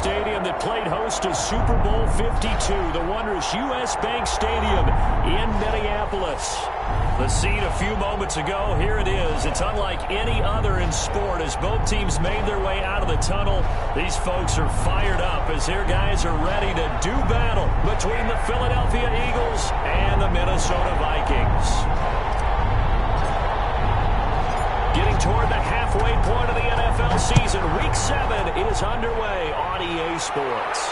stadium that played host to Super Bowl 52, the wondrous U.S. Bank Stadium in Minneapolis. The scene a few moments ago, here it is. It's unlike any other in sport as both teams made their way out of the tunnel. These folks are fired up as their guys are ready to do battle between the Philadelphia Eagles and the Minnesota Vikings. Getting toward the halfway point of the NFL season, Week 7 is underway on EA Sports.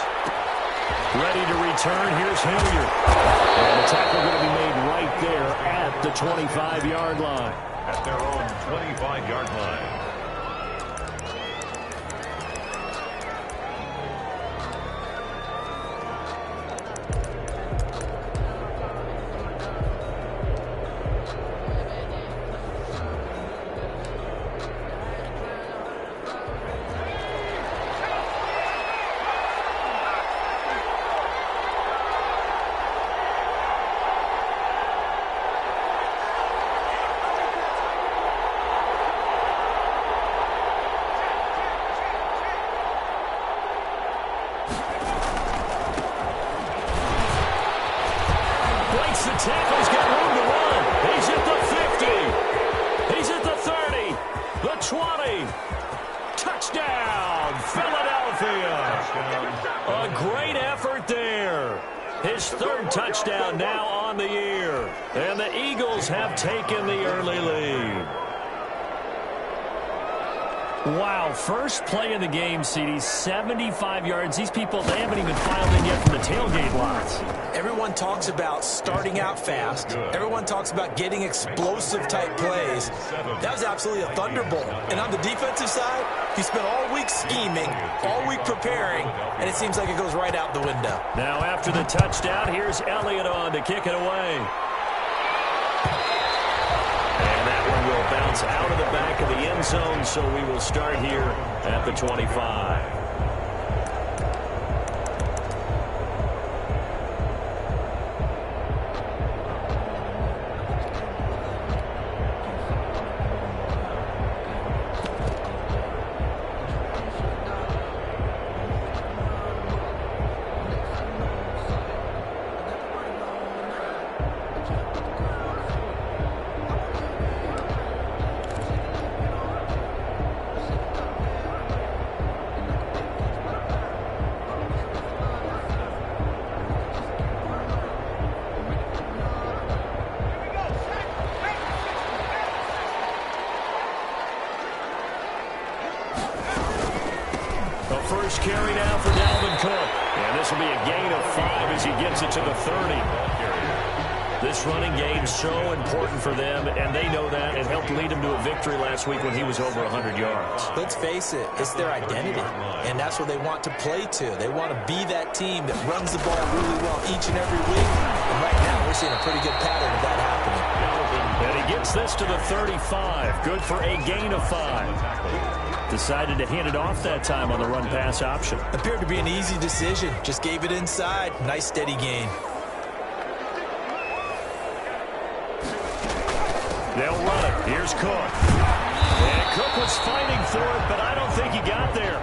Ready to return, here's Hilliard. And the tackle going to be made right there at the 25-yard line. At their own 25-yard line. The tackle's got room to run. He's at the 50. He's at the 30. The 20. Touchdown, Philadelphia. A great effort there. His third touchdown now on the year. And the Eagles have taken the early lead. Wow, first play of the game, CD, 75 yards. These people, they haven't even filed in yet from the tailgate lots. Everyone talks about starting out fast. Everyone talks about getting explosive-type plays. That was absolutely a thunderbolt. And on the defensive side, he spent all week scheming, all week preparing, and it seems like it goes right out the window. Now after the touchdown, here's Elliott on to kick it away. Will bounce out of the back of the end zone, so we will start here at the 25. First carry now for Dalvin Cook. And this will be a gain of 5 as he gets it to the 30. This running game so important for them, and they know that. It helped lead him to a victory last week when he was over 100 yards. Let's face it, it's their identity, and that's what they want to play to. They want to be that team that runs the ball really well each and every week. And right now, we're seeing a pretty good pattern of that happening. And he gets this to the 35. Good for a gain of 5. Decided to hand it off that time on the run-pass option. Appeared to be an easy decision. Just gave it inside. Nice, steady gain. They'll run it. Here's Cook. And Cook was fighting for it, but I don't think he got there.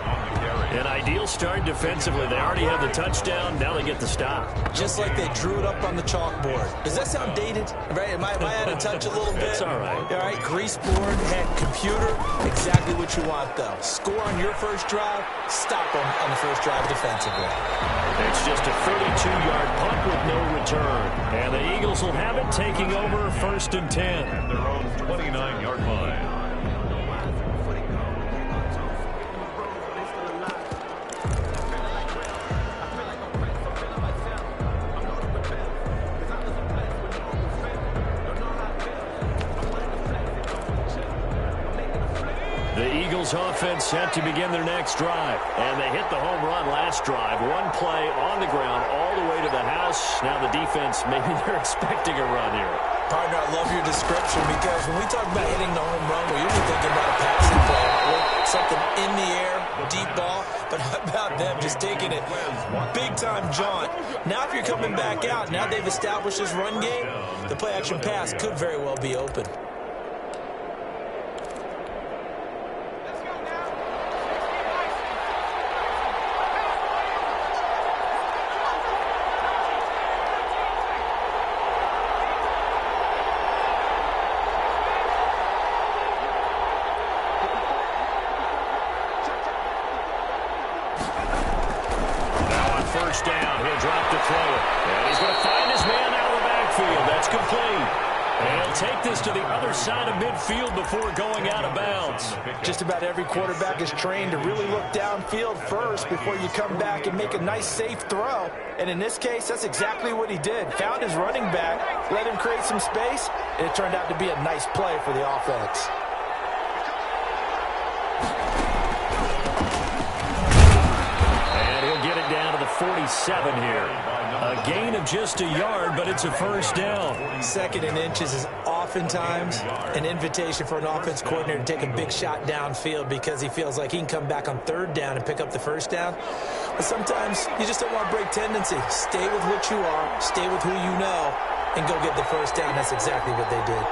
An ideal start defensively. They already have the touchdown. Now they get the stop. Just like they drew it up on the chalkboard. Does that sound dated? Right? Am I out of touch a little bit? It's all right. All right, grease board, head, computer. Exactly what you want, though. Score on your first drive. Stop on the first drive defensively. It's just a 32-yard punt with no return. And the Eagles will have it taking over 1st and 10. At their own 29-yard line. Offense set to begin their next drive. And they hit the home run last drive. One play on the ground all the way to the house. Now the defense, maybe they're expecting a run here. Partner, I love your description because when we talk about hitting the home run, we're usually thinking about a passing play, aren't we? Something in the air, deep ball. But how about them just taking it big-time jaunt? Now if you're coming back out, now they've established this run game, the play-action pass could very well be open. Now on first down, he'll drop to throw it. And he's going to find his man out of the backfield. That's complete. And he'll take this to the other side of midfield before going out of bounds. Just about every quarterback is trained to really look downfield first before you come back and make a nice, safe throw. And in this case, that's exactly what he did. Found his running back, let him create some space, and it turned out to be a nice play for the offense. And he'll get it down to the 47 here. A gain of just a yard, but it's a first down. Second and inches is oftentimes an invitation for an offense coordinator to take a big shot downfield because he feels like he can come back on third down and pick up the first down. But sometimes you just don't want to break tendency. Stay with what you are, stay with who you know, and go get the first down. That's exactly what they did.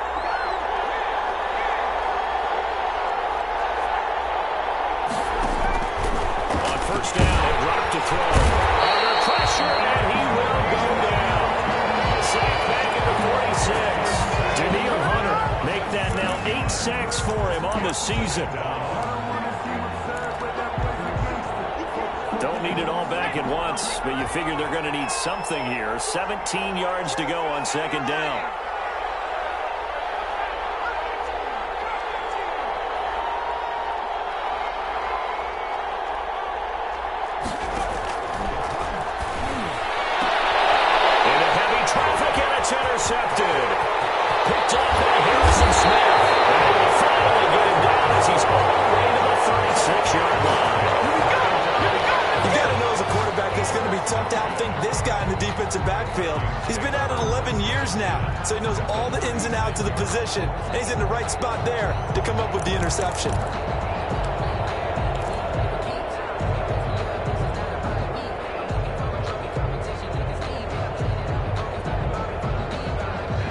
On first down, he'll drop to throw. Under pressure, and he will go down. Sack back at the 46. Daniil Hunter make that now 8 sacks for him on the season. Don't need it all back at once, but you figure they're going to need something here. 17 yards to go on second down. Intercepted. Picked up by Harrison Smith. And they'll finally get him down as he's all the way to the 36-yard line. You got to know as a quarterback it's going to be tough to outthink this guy in the defensive backfield. He's been at it 11 years now, so he knows all the ins and outs of the position. And he's in the right spot there to come up with the interception.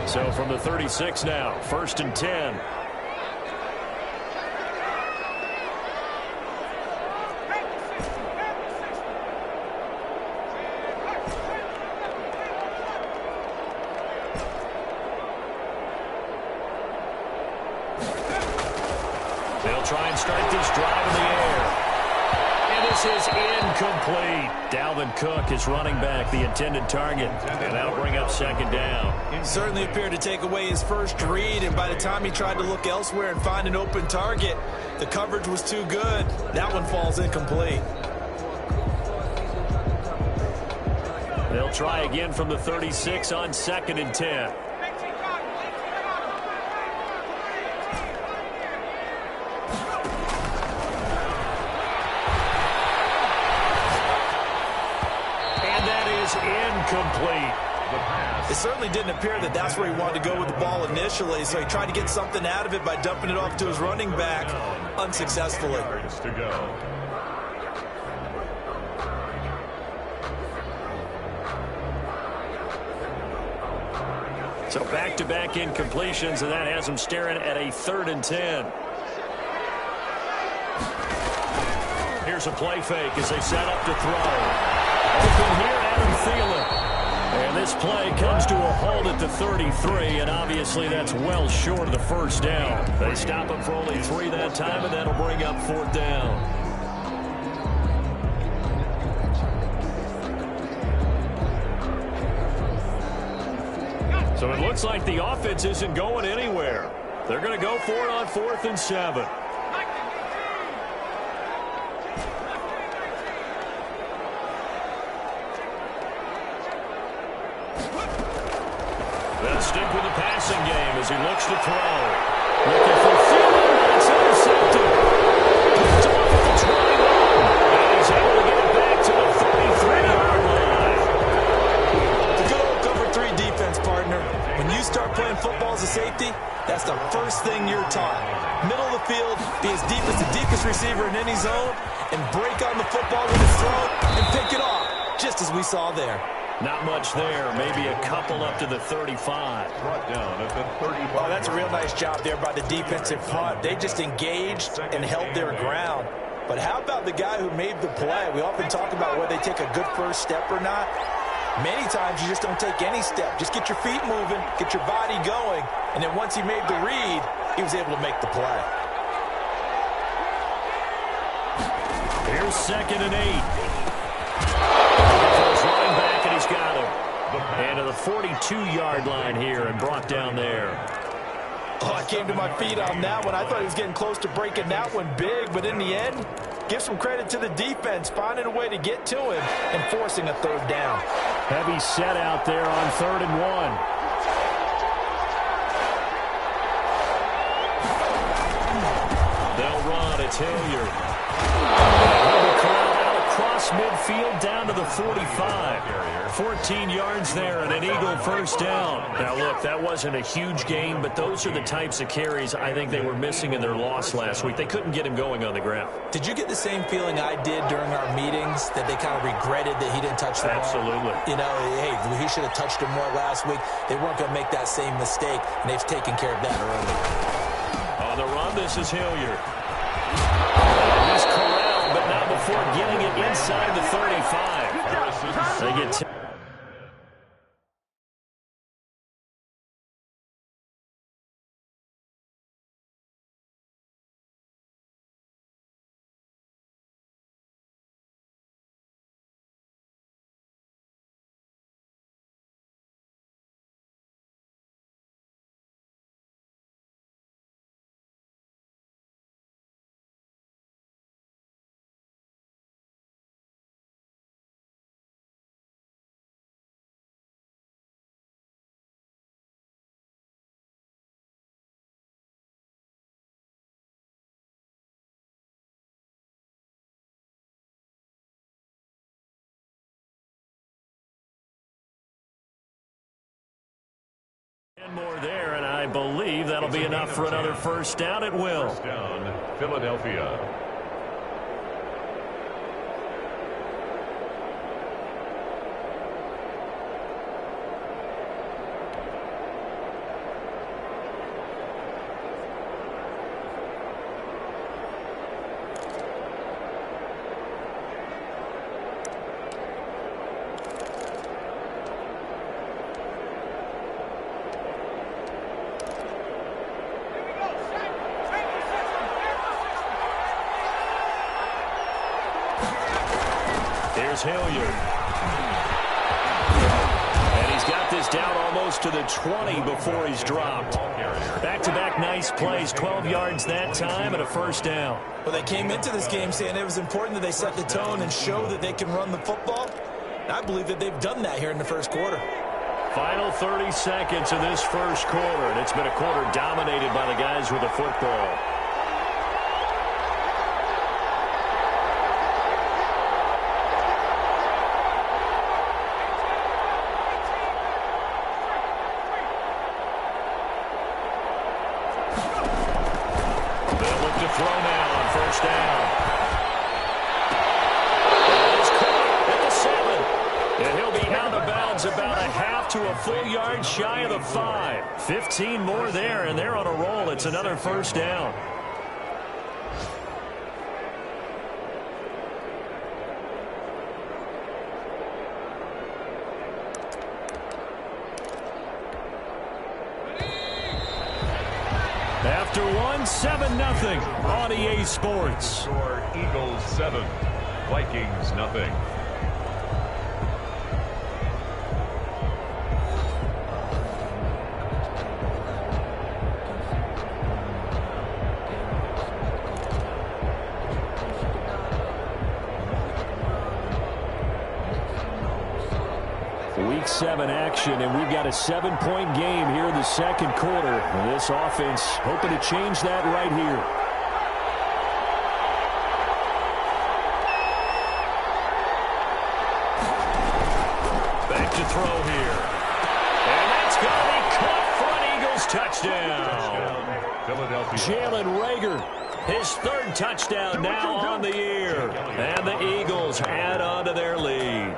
So from the 36 now, first and 10. They'll try and start this drive in the air. And this is incomplete. Dalvin Cook is running back, the intended target. And that'll bring up second down. Certainly appeared to take away his first read, and by the time he tried to look elsewhere and find an open target, the coverage was too good. That one falls incomplete. They'll try again from the 36 on second and 10. Incomplete. It certainly didn't appear that that's where he wanted to go with the ball initially, so he tried to get something out of it by dumping it off to his running back unsuccessfully. So back-to-back incompletions, and that has him staring at a 3rd and 10. Here's a play fake as they set up to throw. Open here, Adam Thielen. And this play comes to a halt at the 33, and obviously that's well short of the first down. They stop him for only 3 that time, and that'll bring up 4th down. So it looks like the offense isn't going anywhere. They're going to go for it on 4th and 7. They'll stick with the passing game as he looks to throw. Looking for Thielen, and it's intercepted. Picked off at the 21, and he's able to get it back to the 33-yard line. It's a good old cover 3 defense, partner. When you start playing football as a safety, that's the first thing you're taught. Middle of the field, be as deep as the deepest receiver in any zone, and break on the football when it's thrown, and pick it off, just as we saw there. Not much there. Maybe a couple up to the 35. Brought down at the 35. Oh, that's a real nice job there by the defensive front. They just engaged and held their ground. But how about the guy who made the play? We often talk about whether they take a good first step or not. Many times you just don't take any step. Just get your feet moving, get your body going, and then once he made the read, he was able to make the play. Here Here's 2nd and 8. Throws running back, and he's got him. And to the 42-yard line here and brought down there. Oh, I came to my feet on that one. I thought he was getting close to breaking that one big, but in the end, give some credit to the defense, finding a way to get to him and forcing a 3rd down. Heavy set out there on 3rd and 1. They'll run. It's Hilliard. He'll be corralled out across midfield down to the 45. 14 yards there and an Eagle first down. Now, look, that wasn't a huge gain, but those are the types of carries I think they were missing in their loss last week. They couldn't get him going on the ground. Did you get the same feeling I did during our meetings, that they kind of regretted that he didn't touch the ball? Absolutely. You know, hey, he should have touched him more last week. They weren't going to make that same mistake, and they've taken care of that early. On the run, this is Hilliard. He's corralled, but not before getting it inside the 35. They get 10. More there, and I believe that'll be enough for another first down. It will. First down, Philadelphia. Here's Hilliard. And he's got this down almost to the 20 before he's dropped. Back-to-back nice plays, 12 yards that time and a first down. Well, they came into this game saying it was important that they set the tone and show that they can run the football. And I believe that they've done that here in the first quarter. Final 30 seconds of this first quarter, and it's been a quarter dominated by the guys with the football. Throw now on first down. He's caught at the 7. And he'll be out of bounds about a half to a full yard shy of the 5. 15 more there, and they're on a roll. It's another first down. After 7-0 on EA Sports. Score Eagles 7, Vikings nothing. Week 7 action, and we've got a 7-point game here in the second quarter. And this offense hoping to change that right here. Back to throw here. And that's going to be caught for an Eagles touchdown. Philadelphia. Jalen Reagor, his 3rd touchdown now on the year. And the Eagles add on to their lead.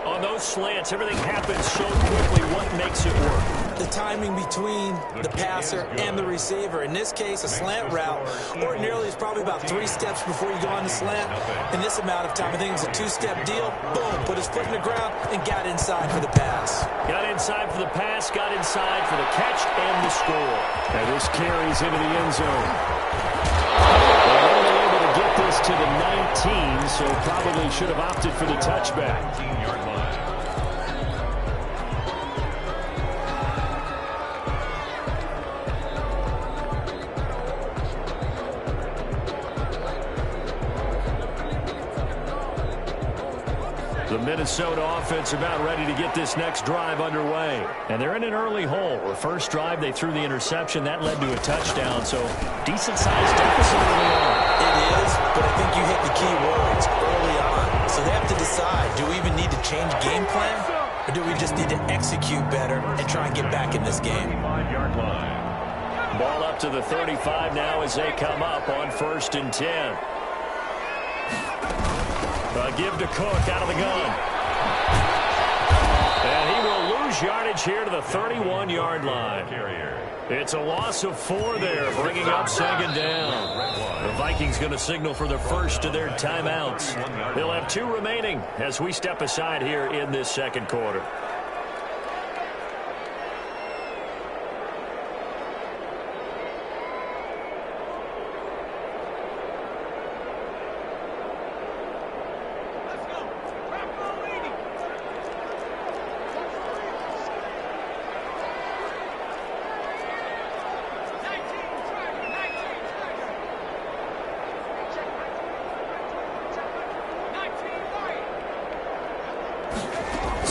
On those slants, everything happens so quickly. What makes it work? The timing between the passer and the receiver. In this case, a slant route ordinarily is probably about 3 steps before you go on the slant. In this amount of time, I think it's a 2-step deal. Boom, put his foot in the ground and got inside for the pass. Got inside for the pass, got inside for the catch and the score. And this carries into the end zone. They're only able to get this to the 19, so probably should have opted for the touchback. 19-yard line. The Minnesota offense about ready to get this next drive underway. And they're in an early hole. The first drive, they threw the interception. That led to a touchdown, so decent-sized deficit early on. It is, but I think you hit the key words early on. So they have to decide, do we even need to change game plan? Or do we just need to execute better and try and get back in this game? 5-yard line. Ball up to the 35 now as they come up on 1st and 10. Give to Cook out of the gun. And he will lose yardage here to the 31-yard line. It's a loss of 4 there, bringing up 2nd down. The Vikings going to signal for the first of their timeouts. They'll have 2 remaining as we step aside here in this 2nd quarter.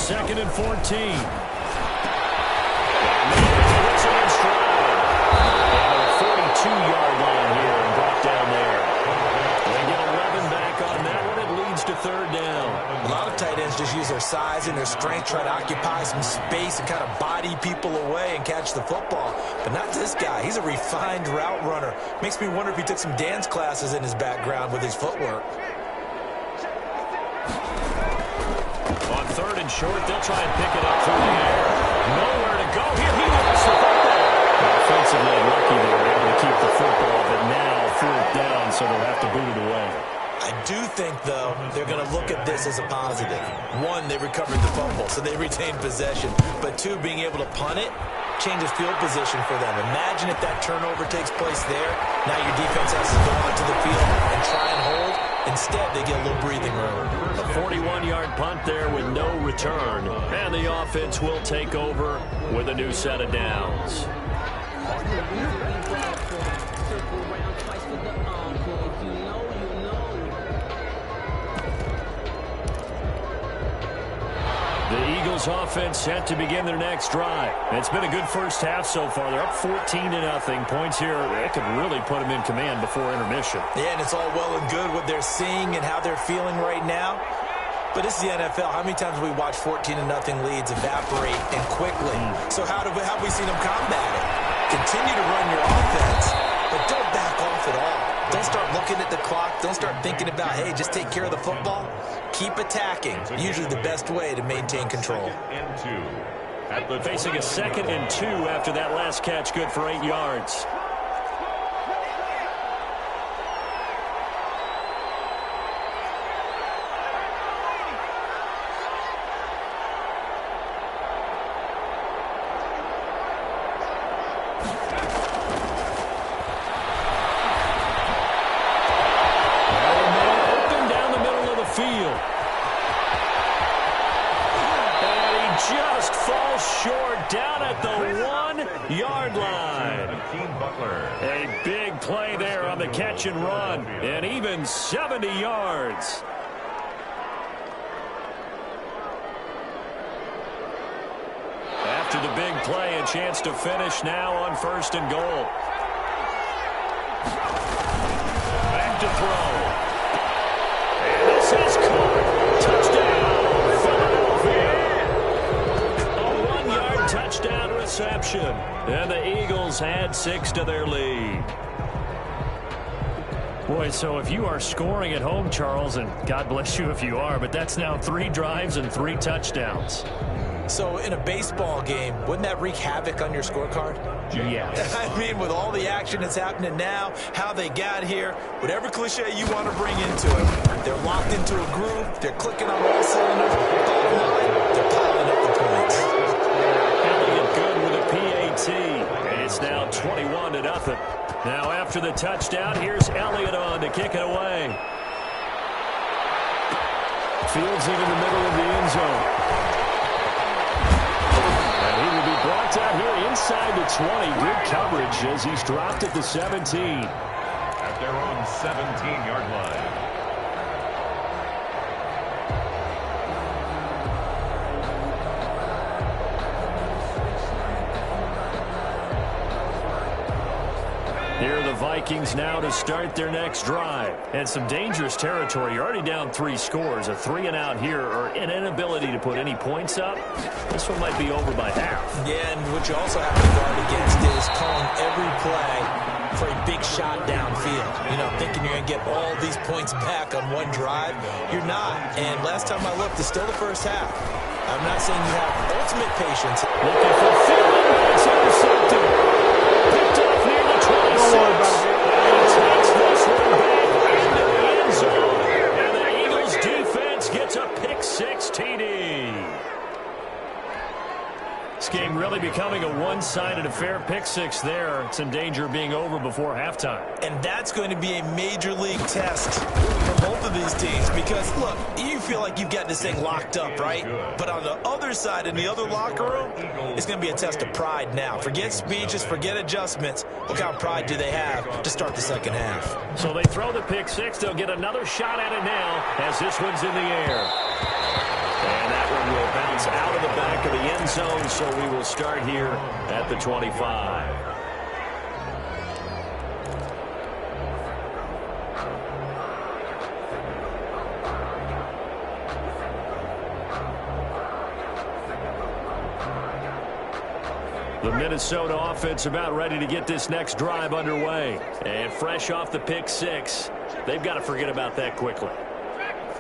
Second and 14. It's in stride. And a 42-yard line here and brought down there. They get 11 back on that one. It leads to 3rd down. A lot of tight ends just use their size and their strength, try to occupy some space and kind of body people away and catch the football. But not this guy. He's a refined route runner. Makes me wonder if he took some dance classes in his background with his footwork. 3rd and short, they'll try and pick it up through the air. Nowhere to go here. He lost the football. Offensively lucky they were able to keep the football, but now 4th down, so they'll have to boot it away. I do think, though, they're going to look at this as a positive. 1, they recovered the fumble, so they retained possession. But 2, being able to punt it changes field position for them. Imagine if that turnover takes place there. Now your defense has to go onto the field and try and hold. Instead, they get a little breathing room. A 41-yard punt there with no return. And the offense will take over with a new set of downs. The Eagles offense set to begin their next drive. It's been a good first half so far. They're up 14-0. Points here, they could really put them in command before intermission. Yeah, and it's all well and good what they're seeing and how they're feeling right now. But this is the NFL. How many times have we watched 14-0 leads evaporate and quickly? So how have we seen them combat it? Continue to run your offense, but don't back off at all. Don't start looking at the clock. Don't start thinking about, hey, just take care of the football. Keep attacking. Usually the best way to maintain control. Facing a 2nd and 2 after that last catch, good for 8 yards. Down at the 1-yard line. A big play there on the catch and run. And even 70 yards. After the big play, a chance to finish now on 1st and goal. Back to throw. And this is caught. Touchdown. Touchdown reception. And the Eagles add 6 to their lead. Boy, so if you are scoring at home, Charles, and God bless you if you are, but that's now 3 drives and 3 touchdowns. So in a baseball game, wouldn't that wreak havoc on your scorecard? Yes. I mean, with all the action that's happening now, how they got here, whatever cliche you want to bring into it, they're locked into a groove, they're clicking on all cylinders, bottom line, they're piling up the points. Elliott good with a PAT. And it's It's now 21-0. Now after the touchdown, here's Elliott on to kick it away. Fields it in the middle of the end zone. And he will be brought down here inside the 20. Good coverage as he's dropped at the 17. At their own 17-yard line. Here are the Vikings now to start their next drive. And some dangerous territory. You're already down 3 scores. A 3-and-out here or an inability to put any points up. This one might be over by half. Yeah, and what you also have to guard against is calling every play for a big shot downfield. You know, thinking you're going to get all these points back on one drive. You're not. And last time I looked, it's still the first half. I'm not saying you have ultimate patience. Looking for Philly. It's intercepted. Picked off near the 26. And takes this one back into the end zone. And the Eagles defense gets a pick-6 TD. This game really becoming a one-sided affair. Pick-6 there. It's in danger of being over before halftime. And that's going to be a major league test for both of these teams because, look, you feel like you've got this thing locked up, right? But on the other side, in the other locker room, it's going to be a test of pride now. Forget speeches, forget adjustments. What kind of pride do they have to start the second half? So they throw the pick-6. They'll get another shot at it now as this one's in the air. And that one will bounce out of the back of the end zone, so we will start here at the 25. The Minnesota offense about ready to get this next drive underway. And fresh off the pick-6, they've got to forget about that quickly.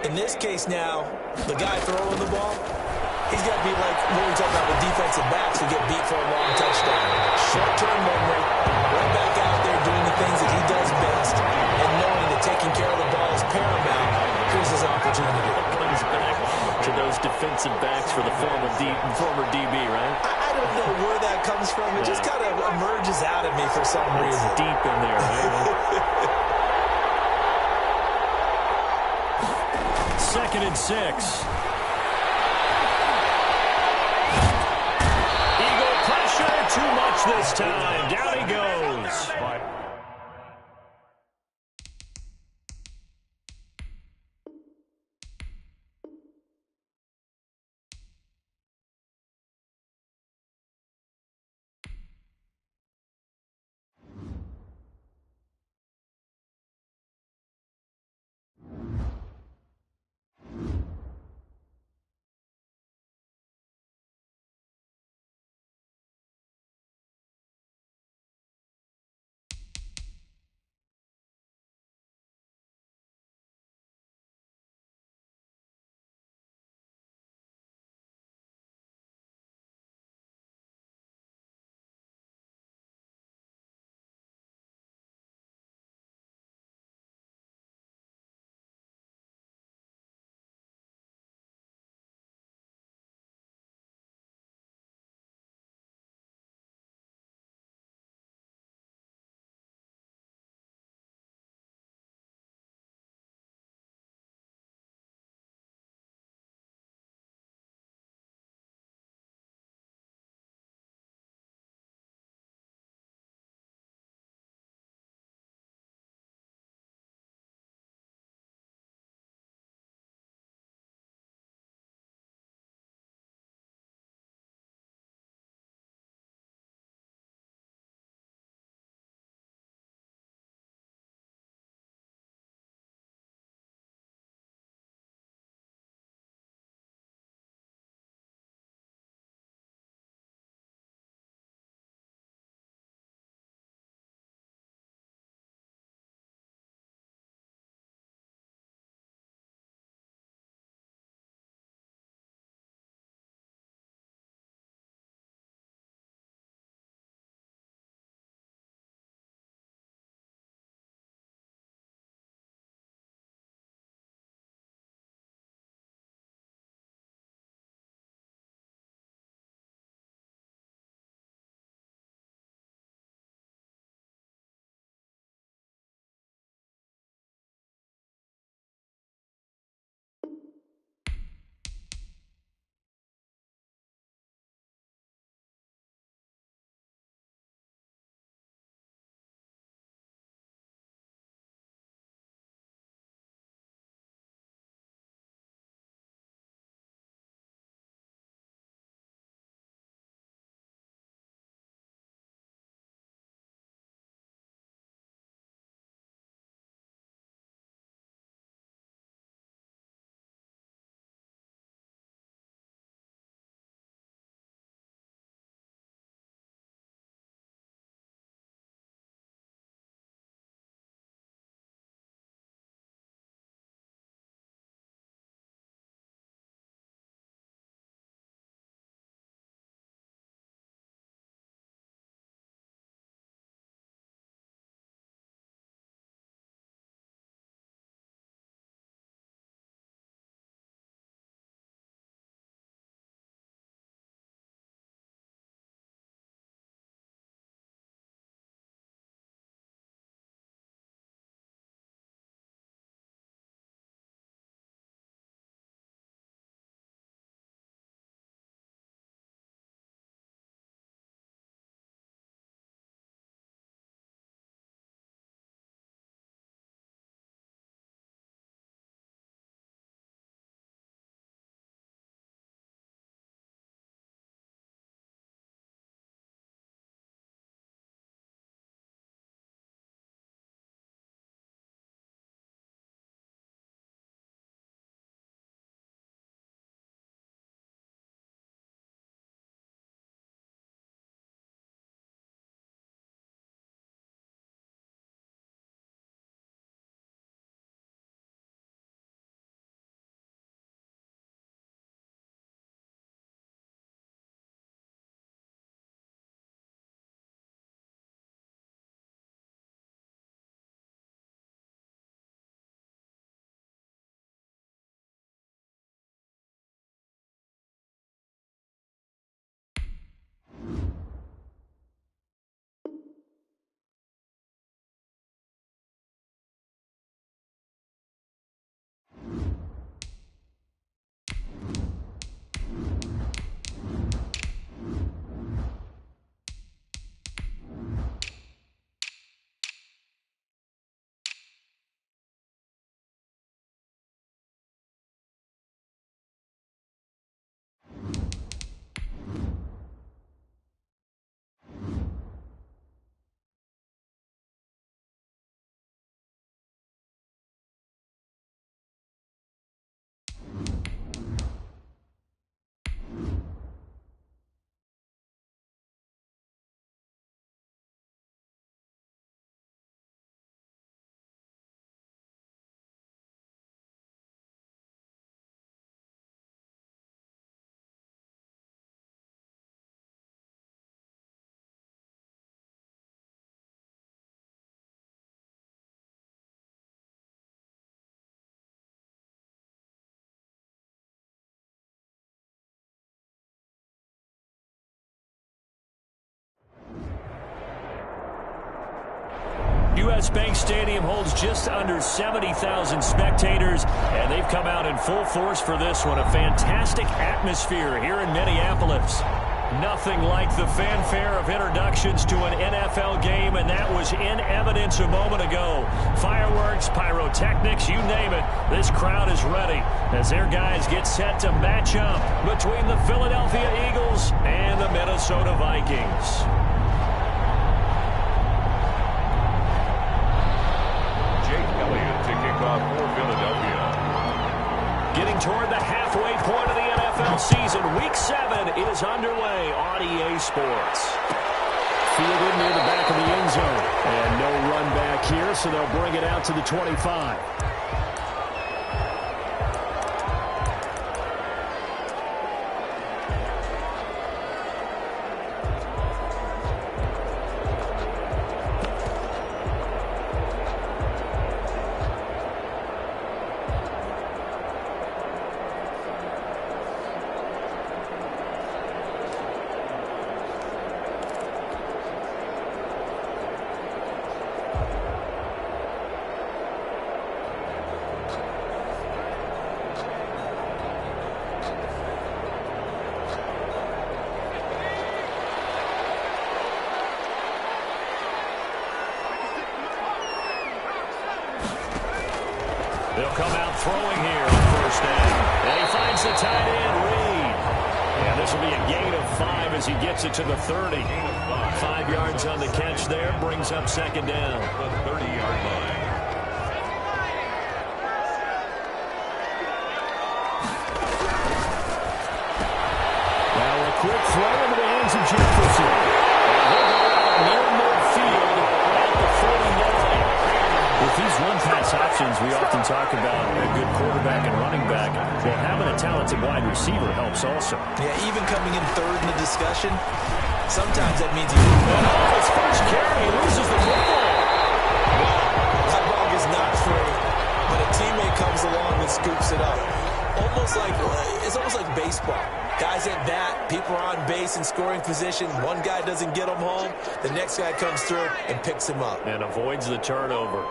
In this case now, the guy throwing the ball, he's got to be like what we talk about with defensive backs who get beat for a long touchdown. Short-term memory, right back out there doing the things that he does best, and knowing that taking care of the ball is paramount. Here's his opportunity. Comes back to those defensive backs for the former DB, right? I don't know where that comes from. It just kind of emerges out of me for some reason. It's deep in there, right? 2nd and 6. Eagle pressure, too much this time. Down he goes. U.S. Bank Stadium holds just under 70,000 spectators, and they've come out in full force for this one. A fantastic atmosphere here in Minneapolis. Nothing like the fanfare of introductions to an NFL game, and that was in evidence a moment ago. Fireworks, pyrotechnics, you name it. This crowd is ready as their guys get set to match up between the Philadelphia Eagles and the Minnesota Vikings. Jake Elliott to kick off for Philadelphia. Getting toward the halfway point of the NFL season, Week 7 is underway on EA Sports. Fielded near the back of the end zone. And no run back here, so they'll bring it out to the 25. They'll come out throwing here on first down. And he finds the tight end, Reed. And this will be a gain of 5 as he gets it to the 30. 5 yards on the catch there, brings up second down. The 30-yard line. Now a quick throw into the hands of Jefferson. And he'll go out near midfield at the 49. With these one-pass options, we often talk about a good quarterback and running back. Well, having a talented wide receiver helps also. Yeah, even coming in third in the discussion, sometimes that means His first carry, he loses the football. that ball is not free, but a teammate comes along and scoops it up. It's almost like baseball. Guys at bat, people are on base in scoring position. One guy doesn't get him home, the next guy comes through and picks him up. And avoids the turnover.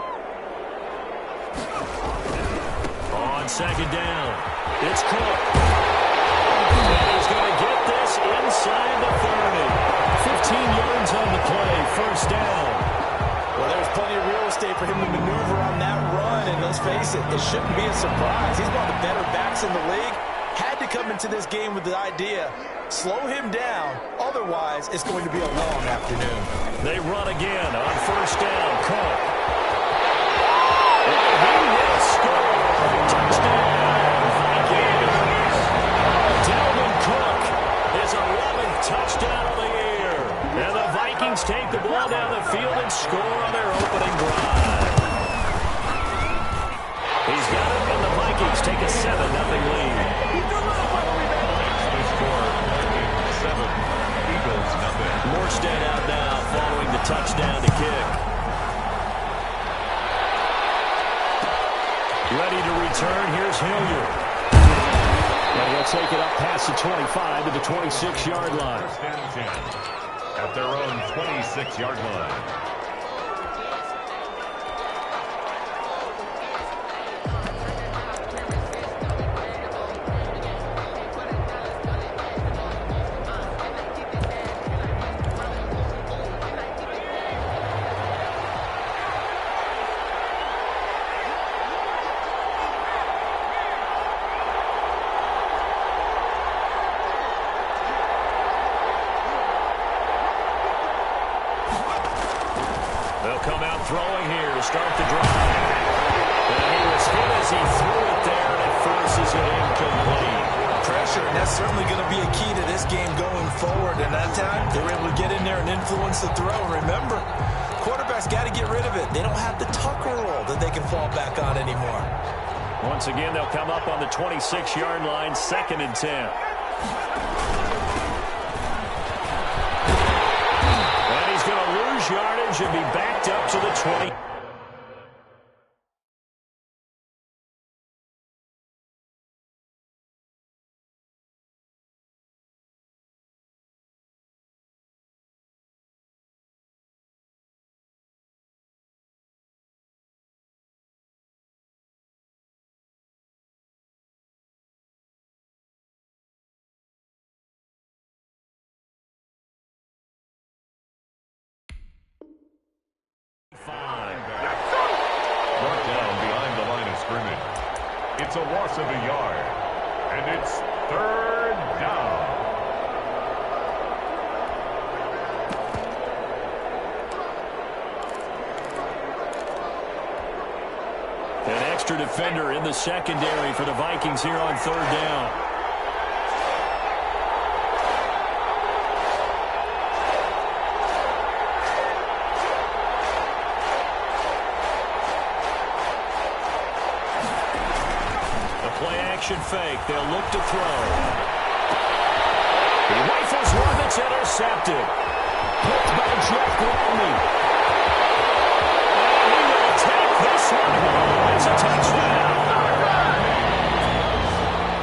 On second down, it's Cook. And he's going to get this inside the 30. 15 yards on the play, first down. Well, there's plenty of real estate for him to maneuver on that run, and let's face it, it shouldn't be a surprise. He's one of the better backs in the league. Had to come into this game with the idea, slow him down, otherwise it's going to be a long afternoon. They run again on first down, Cook. And he will score. Touchdown, Vikings. Dalvin Cook, his 11th touchdown of the year. And the Vikings take the ball down the field and score on their opening drive. He's got it, and the Vikings take a 7-0 lead. The score, 7, Eagles nothing. Morstead out now following the touchdown to kick. Ready to return, here's Hilliard. And he'll take it up past the 25 to the 26-yard line. First and 10 at their own 26-yard line. They'll come out throwing here to start the drive. And he was hit as he threw it there, and it forces it incomplete. Pressure, and that's certainly going to be a key to this game going forward. And that time, they were able to get in there and influence the throw. Remember, quarterbacks got to get rid of it. They don't have the Tucker roll that they can fall back on anymore. Once again, they'll come up on the 26-yard line, 2nd and 10. Yardage and be backed up to the 20. It's a loss of a yard. And it's third down. An extra defender in the secondary for the Vikings here on third down. The play-action fake. They'll look to throw. He rifles one that's intercepted. Picked by Jeff Gladney. This one is a touchdown.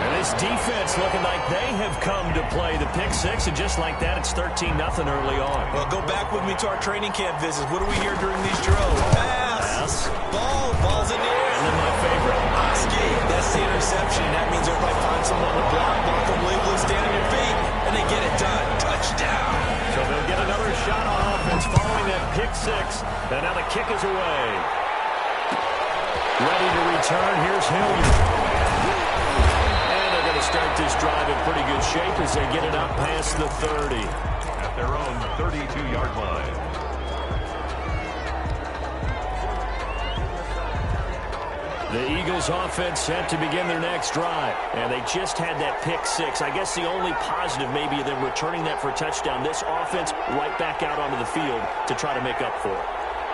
And this defense looking like they have come to play the pick six, and just like that, it's 13-0 early on. Well, go back with me to our training camp visits. What do we hear during these drills? Pass. Ball's in the air. And then my favorite. Oski. That's the interception. That means everybody finds someone to block them legally, stand on your feet, and they get it done. Touchdown. So they'll get another shot on offense following that pick six. And now the kick is away. Ready to return. Here's Hilliard. And they're going to start this drive in pretty good shape as they get it up past the 30. At their own 32-yard line. The Eagles offense set to begin their next drive. And they just had that pick six. I guess the only positive maybe of them returning that for a touchdown. This offense right back out onto the field to try to make up for it.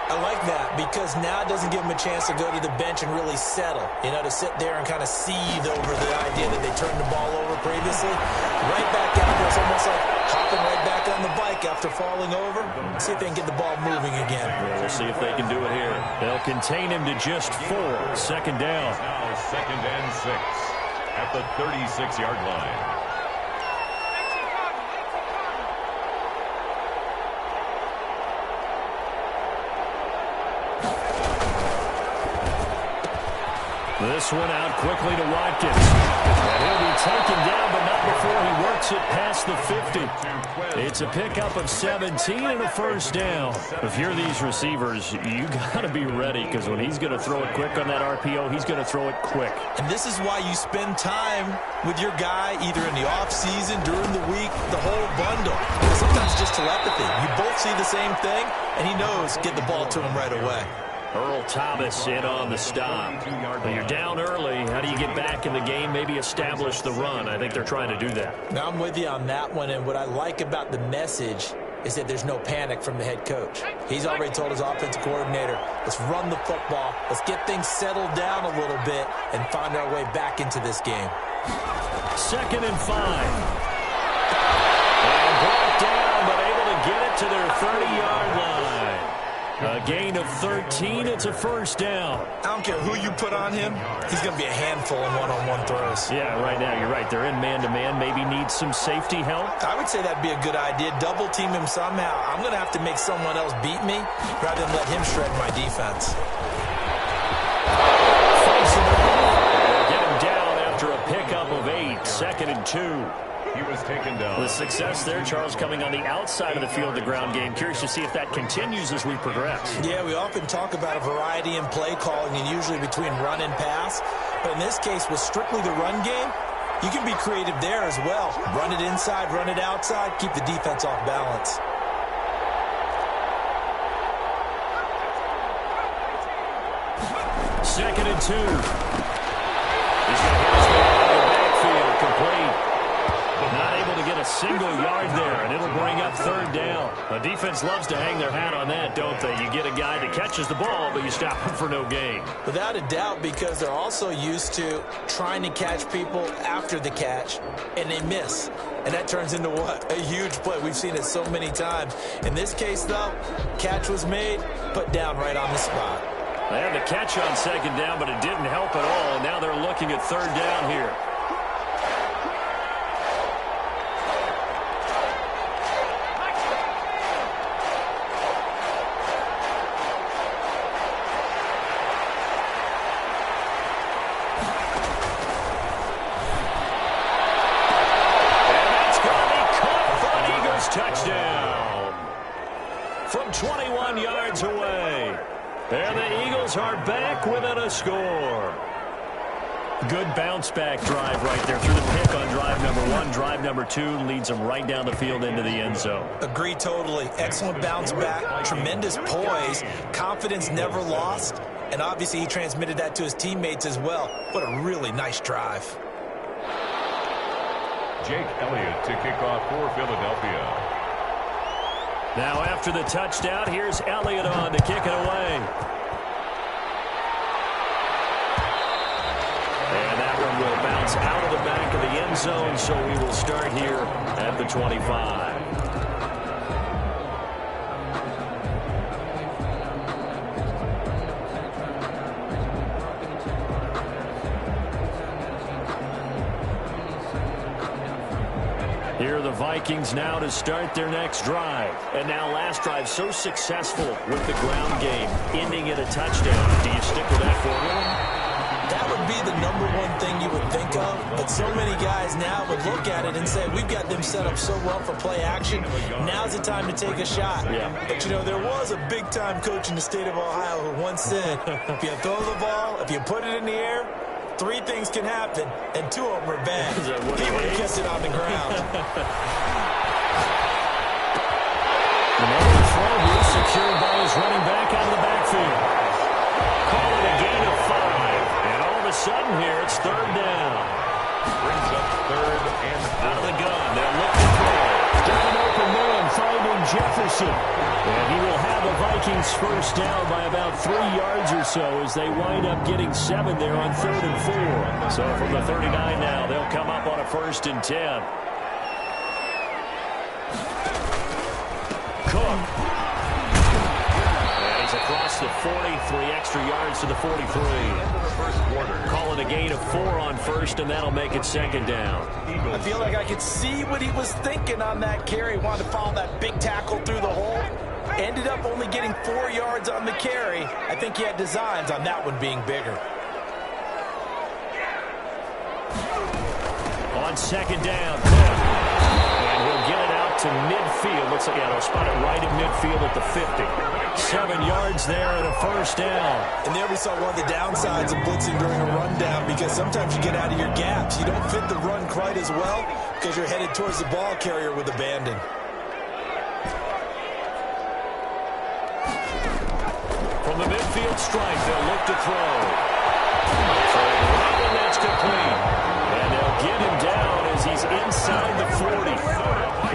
I like that because now it doesn't give them a chance to go to the bench and really settle. You know, to sit there and kind of seethe over the idea that they turned the ball over previously. Right back out there. It's almost like hopping right back on the bike after falling over. See if they can get the ball moving again. Yeah, we'll see if they can do it here. They'll contain him to just 4. Second down. Now 2nd and 6 at the 36-yard line. This one out quickly to Watkins. And he'll be taken down, but not before he works it past the 50. It's a pickup of 17 and a first down. If you're these receivers, you got to be ready because when he's going to throw it quick on that RPO, he's going to throw it quick. And this is why you spend time with your guy either in the offseason, during the week, the whole bundle. Sometimes just telepathy. You both see the same thing, and he knows get the ball to him right away. Earl Thomas in on the stop. But you're down early. How do you get back in the game? Maybe establish the run. I think they're trying to do that. Now, I'm with you on that one, and what I like about the message is that there's no panic from the head coach. He's already told his offensive coordinator, let's run the football, let's get things settled down a little bit and find our way back into this game. 2nd and 5. And brought down, but able to get it to their 30-yard line. A gain of 13. It's a first down. I don't care who you put on him. He's going to be a handful in one-on-one throws. Yeah, right now, you're right. They're in man-to-man. Maybe needs some safety help. I would say that'd be a good idea. Double team him somehow. I'm going to have to make someone else beat me rather than let him shred my defense. Get him down after a pickup of 8. 2nd and 2. He was taken down. The success there, Charles, coming on the outside of the field, the ground game. Curious to see if that continues as we progress. Yeah, we often talk about a variety in play calling and usually between run and pass. But in this case, with strictly the run game, you can be creative there as well. Run it inside, run it outside, keep the defense off balance. Second and 2. He's going to hit his man out of the backfield, complete. Not able to get a single yard there, and it'll bring up 3rd down. A defense loves to hang their hat on that, don't they? You get a guy that catches the ball, but you stop him for no gain. Without a doubt, because they're also used to trying to catch people after the catch, and they miss. And that turns into what? A huge play. We've seen it so many times. In this case, though, catch was made, put down right on the spot. They had the catch on 2nd down, but it didn't help at all, and now they're looking at 3rd down here. Touchdown from 21 yards away. And the Eagles are back within a score. Good bounce-back drive right there through the pick on drive number 1. Drive number 2 leads them right down the field into the end zone. Agree totally. Excellent bounce back, tremendous poise, confidence never lost, and obviously he transmitted that to his teammates as well. What a really nice drive. Jake Elliott to kick off for Philadelphia. Now after the touchdown, here's Elliott on to kick it away. And that one will bounce out of the back of the end zone, so we will start here at the 25. Here are the Vikings now to start their next drive. And now last drive so successful with the ground game, ending in a touchdown. Do you stick with that formula? That would be the number one thing you would think of, but so many guys now would look at it and say, we've got them set up so well for play action. Now's the time to take a shot. Yeah. But, you know, there was a big-time coach in the state of Ohio who once said, if you throw the ball, if you put it in the air, 3 things can happen, and 2 of them are bad. He would have kept it on the ground. Another throw here secured by his running back out of the backfield. Call it a gain of 5. And all of a sudden here, it's 3rd down. Brings up 3rd and 4. Out of the gun. They'll look to throw. Got an open man finding Jefferson. And he will have the Vikings first down by about 3 yards or so as they wind up getting 7 there on 3rd and 4. So from the 39 now, they'll come up on a 1st and 10. Cook. And he's across the 40, 3 extra yards to the 43. Call it a gain of 4 on 1st, and that'll make it 2nd down. I feel like I could see what he was thinking on that carry. Wanted to follow that big tackle through the hole. Ended up only getting 4 yards on the carry. I think he had designs on that one being bigger. On 2nd down, and he'll get it out to midfield. Looks like he'll spot it right at midfield at the 50. 7 yards there and a 1st down. And there we saw one of the downsides of blitzing during a rundown, because sometimes you get out of your gaps. You don't fit the run quite as well because you're headed towards the ball carrier with abandon. From the midfield strike, they'll look to throw. And that's complete. And they'll get him down as he's inside the 40.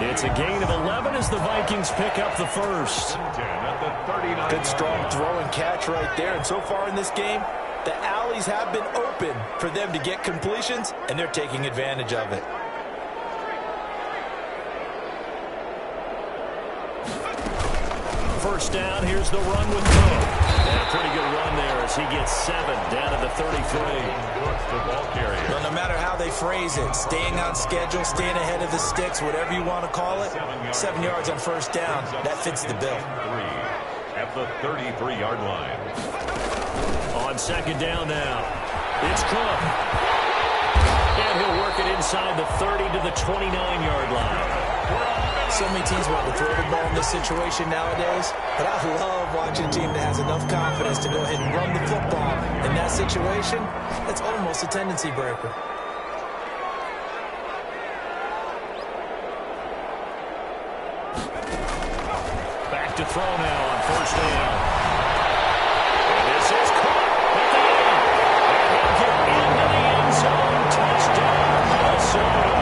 It's a gain of 11 as the Vikings pick up the 1st. Good strong throw and catch right there. And so far in this game, the alleys have been open for them to get completions, and they're taking advantage of it. First down, here's the run with Cook. And a pretty good run there as he gets 7 down to the 33. Well, no matter how they phrase it, staying on schedule, staying ahead of the sticks, whatever you want to call it, 7 yards on 1st down, that fits the bill. At the 33-yard line. On 2nd down now, it's Cook. And he'll work it inside the 30 to the 29-yard line. So many teams want to throw the ball in this situation nowadays, but I love watching a team that has enough confidence to go ahead and run the football. In that situation, it's almost a tendency breaker. Back to throw now on 1st down. And this is Cook at the end. And he'll get into the end zone. Touchdown, Minnesota.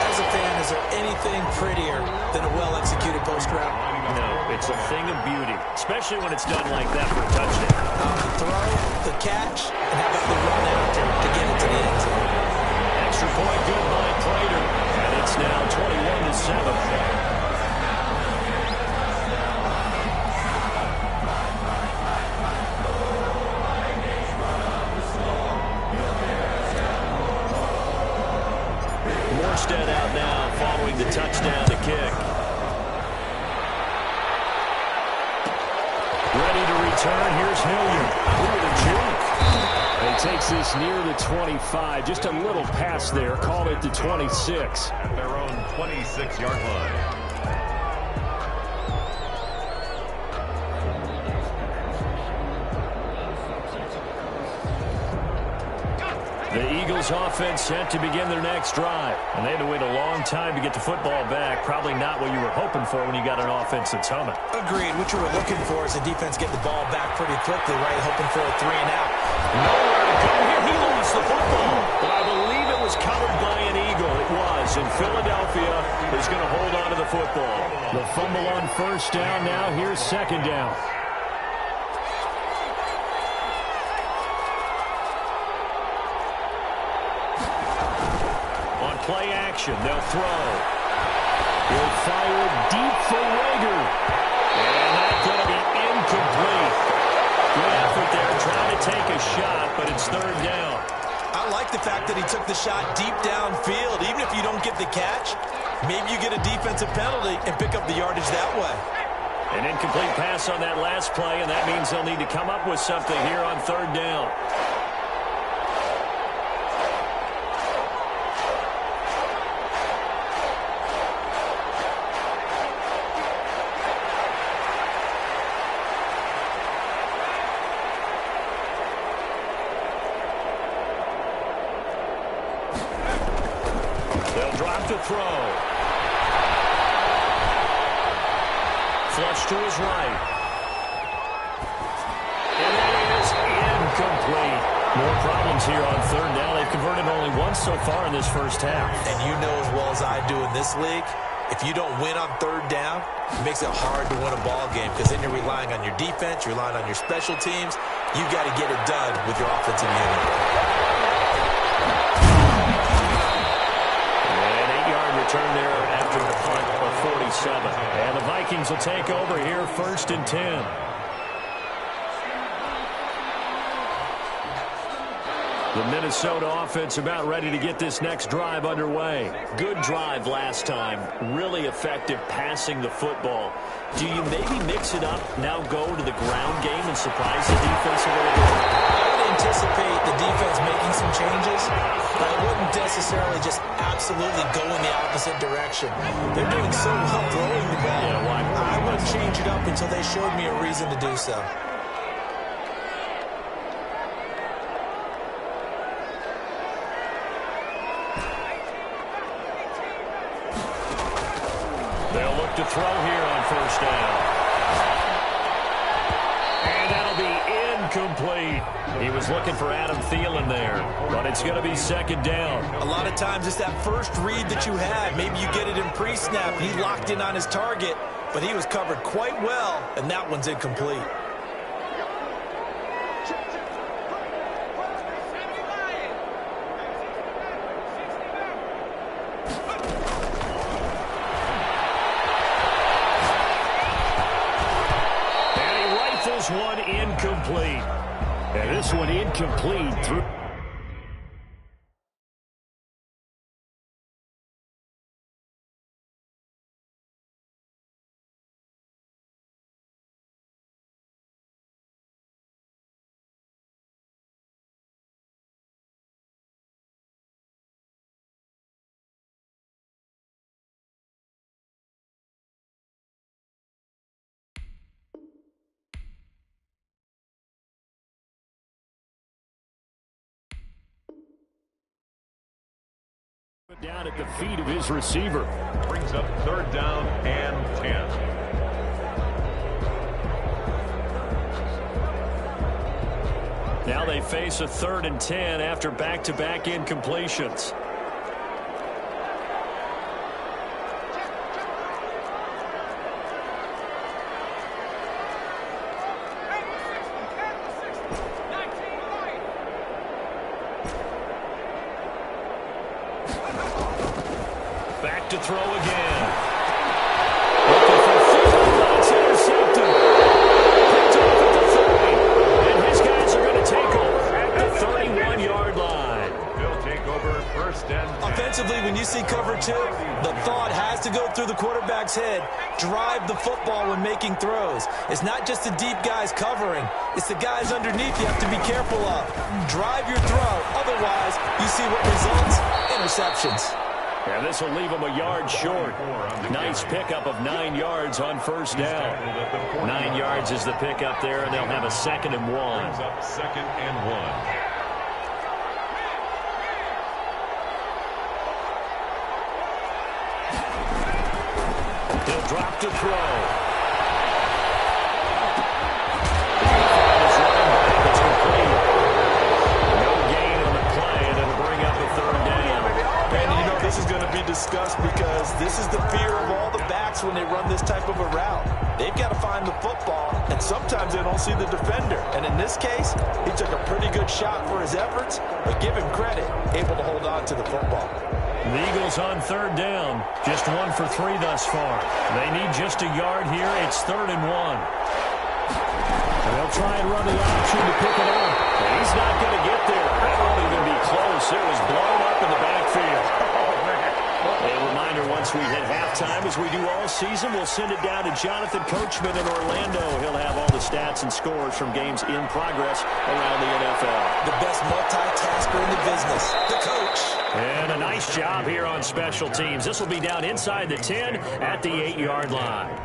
As a fan, is there anything prettier than a well-executed post route? No, it's a thing of beauty, especially when it's done like that for a touchdown. The throw, the catch, and how about the run after to get it to the end zone? Extra point good by Prater. And it's now 21-7. Morstead out now following the touchdown to kick. Ready to return. Here's Hilliard. Look at the juke. And takes this near the 25. Just a little pass there. Call it the 26. At their own 26-yard line. Eagles offense set to begin their next drive. And they had to wait a long time to get the football back. Probably not what you were hoping for when you got an offense that's humming. Agreed. What you were looking for is the defense get the ball back pretty quickly, right? Hoping for a 3 and out. Nowhere to go here. He lost the football. But I believe it was covered by an Eagle. It was. And Philadelphia is going to hold on to the football. The fumble on first down now. Here's second down. Play action. They'll throw. He'll fire deep for Rager. And that's going to be incomplete. Good effort there trying to take a shot, but it's third down. I like the fact that he took the shot deep downfield. Even if you don't get the catch, maybe you get a defensive penalty and pick up the yardage that way. An incomplete pass on that last play, and that means they'll need to come up with something here on third down. To throw. Flush to his right. And that is incomplete. More problems here on third down. They've converted only once so far in this first half. And you know as well as I do in this league, if you don't win on third down, it makes it hard to win a ball game because then you're relying on your defense, you're relying on your special teams. You've got to get it done with your offensive unit. Return there after the punt of 47. And the Vikings will take over here first and 10. The Minnesota offense about ready to get this next drive underway. Good drive last time. Really effective passing the football. Do you maybe mix it up, now go to the ground game and surprise the defense a little bit? I would anticipate the defense making some changes, but I wouldn't necessarily just absolutely go in the opposite direction. They're doing so well throwing the ball. Yeah, why? I wouldn't change it up until they showed me a reason to do so. They'll look to throw here on first down. And that'll be incomplete. He was looking for Adam Thielen there, but it's going to be second down. A lot of times it's that first read that you have. Maybe you get it in pre-snap. He locked in on his target, but he was covered quite well, and that one's incomplete. One incomplete. And this one incomplete through. Down at the feet of his receiver. Brings up third down and 10. Now they face a 3rd and 10 after back-to-back incompletions. Back to throw again. Looking for Thielen. It's intercepted. Picked off at the 30. And his guys are going to take over at the 31-yard line. They'll take over first and 10. Offensively, when you see cover two, the thought has to go through the quarterback's head. Drive the football when making throws. It's not just the deep guys covering. It's the guys underneath you have to be careful of. Drive your throw. Otherwise, you see what results? Interceptions. And this will leave them a yard short. Nice pickup of 9 yards on first down. 9 yards is the pickup there, and they'll have a 2nd and 1. Brings up 2nd and 1. He'll drop to throw. It's complete. No gain on the play, and it'll bring up a third down. And you know this is going to be discussed because this is the fear of all the backs when they run this type of a route. They've got to find the football, and sometimes they don't see the defender. And in this case, he took a pretty good shot for his efforts, but give him credit, able to hold on to the football. The Eagles on third down. Just 1 for 3 thus far. They need just a yard here. It's 3rd and 1. They'll try and run the option to pick it up. He's not going to get there. That won't even be close. It was blown up in the backfield. A reminder, once we hit halftime, as we do all season, we'll send it down to Jonathan Coachman in Orlando. He'll have all the stats and scores from games in progress around the NFL. The best multitasker in the business, the coach. And a nice job here on special teams. This will be down inside the 10 at the 8-yard line.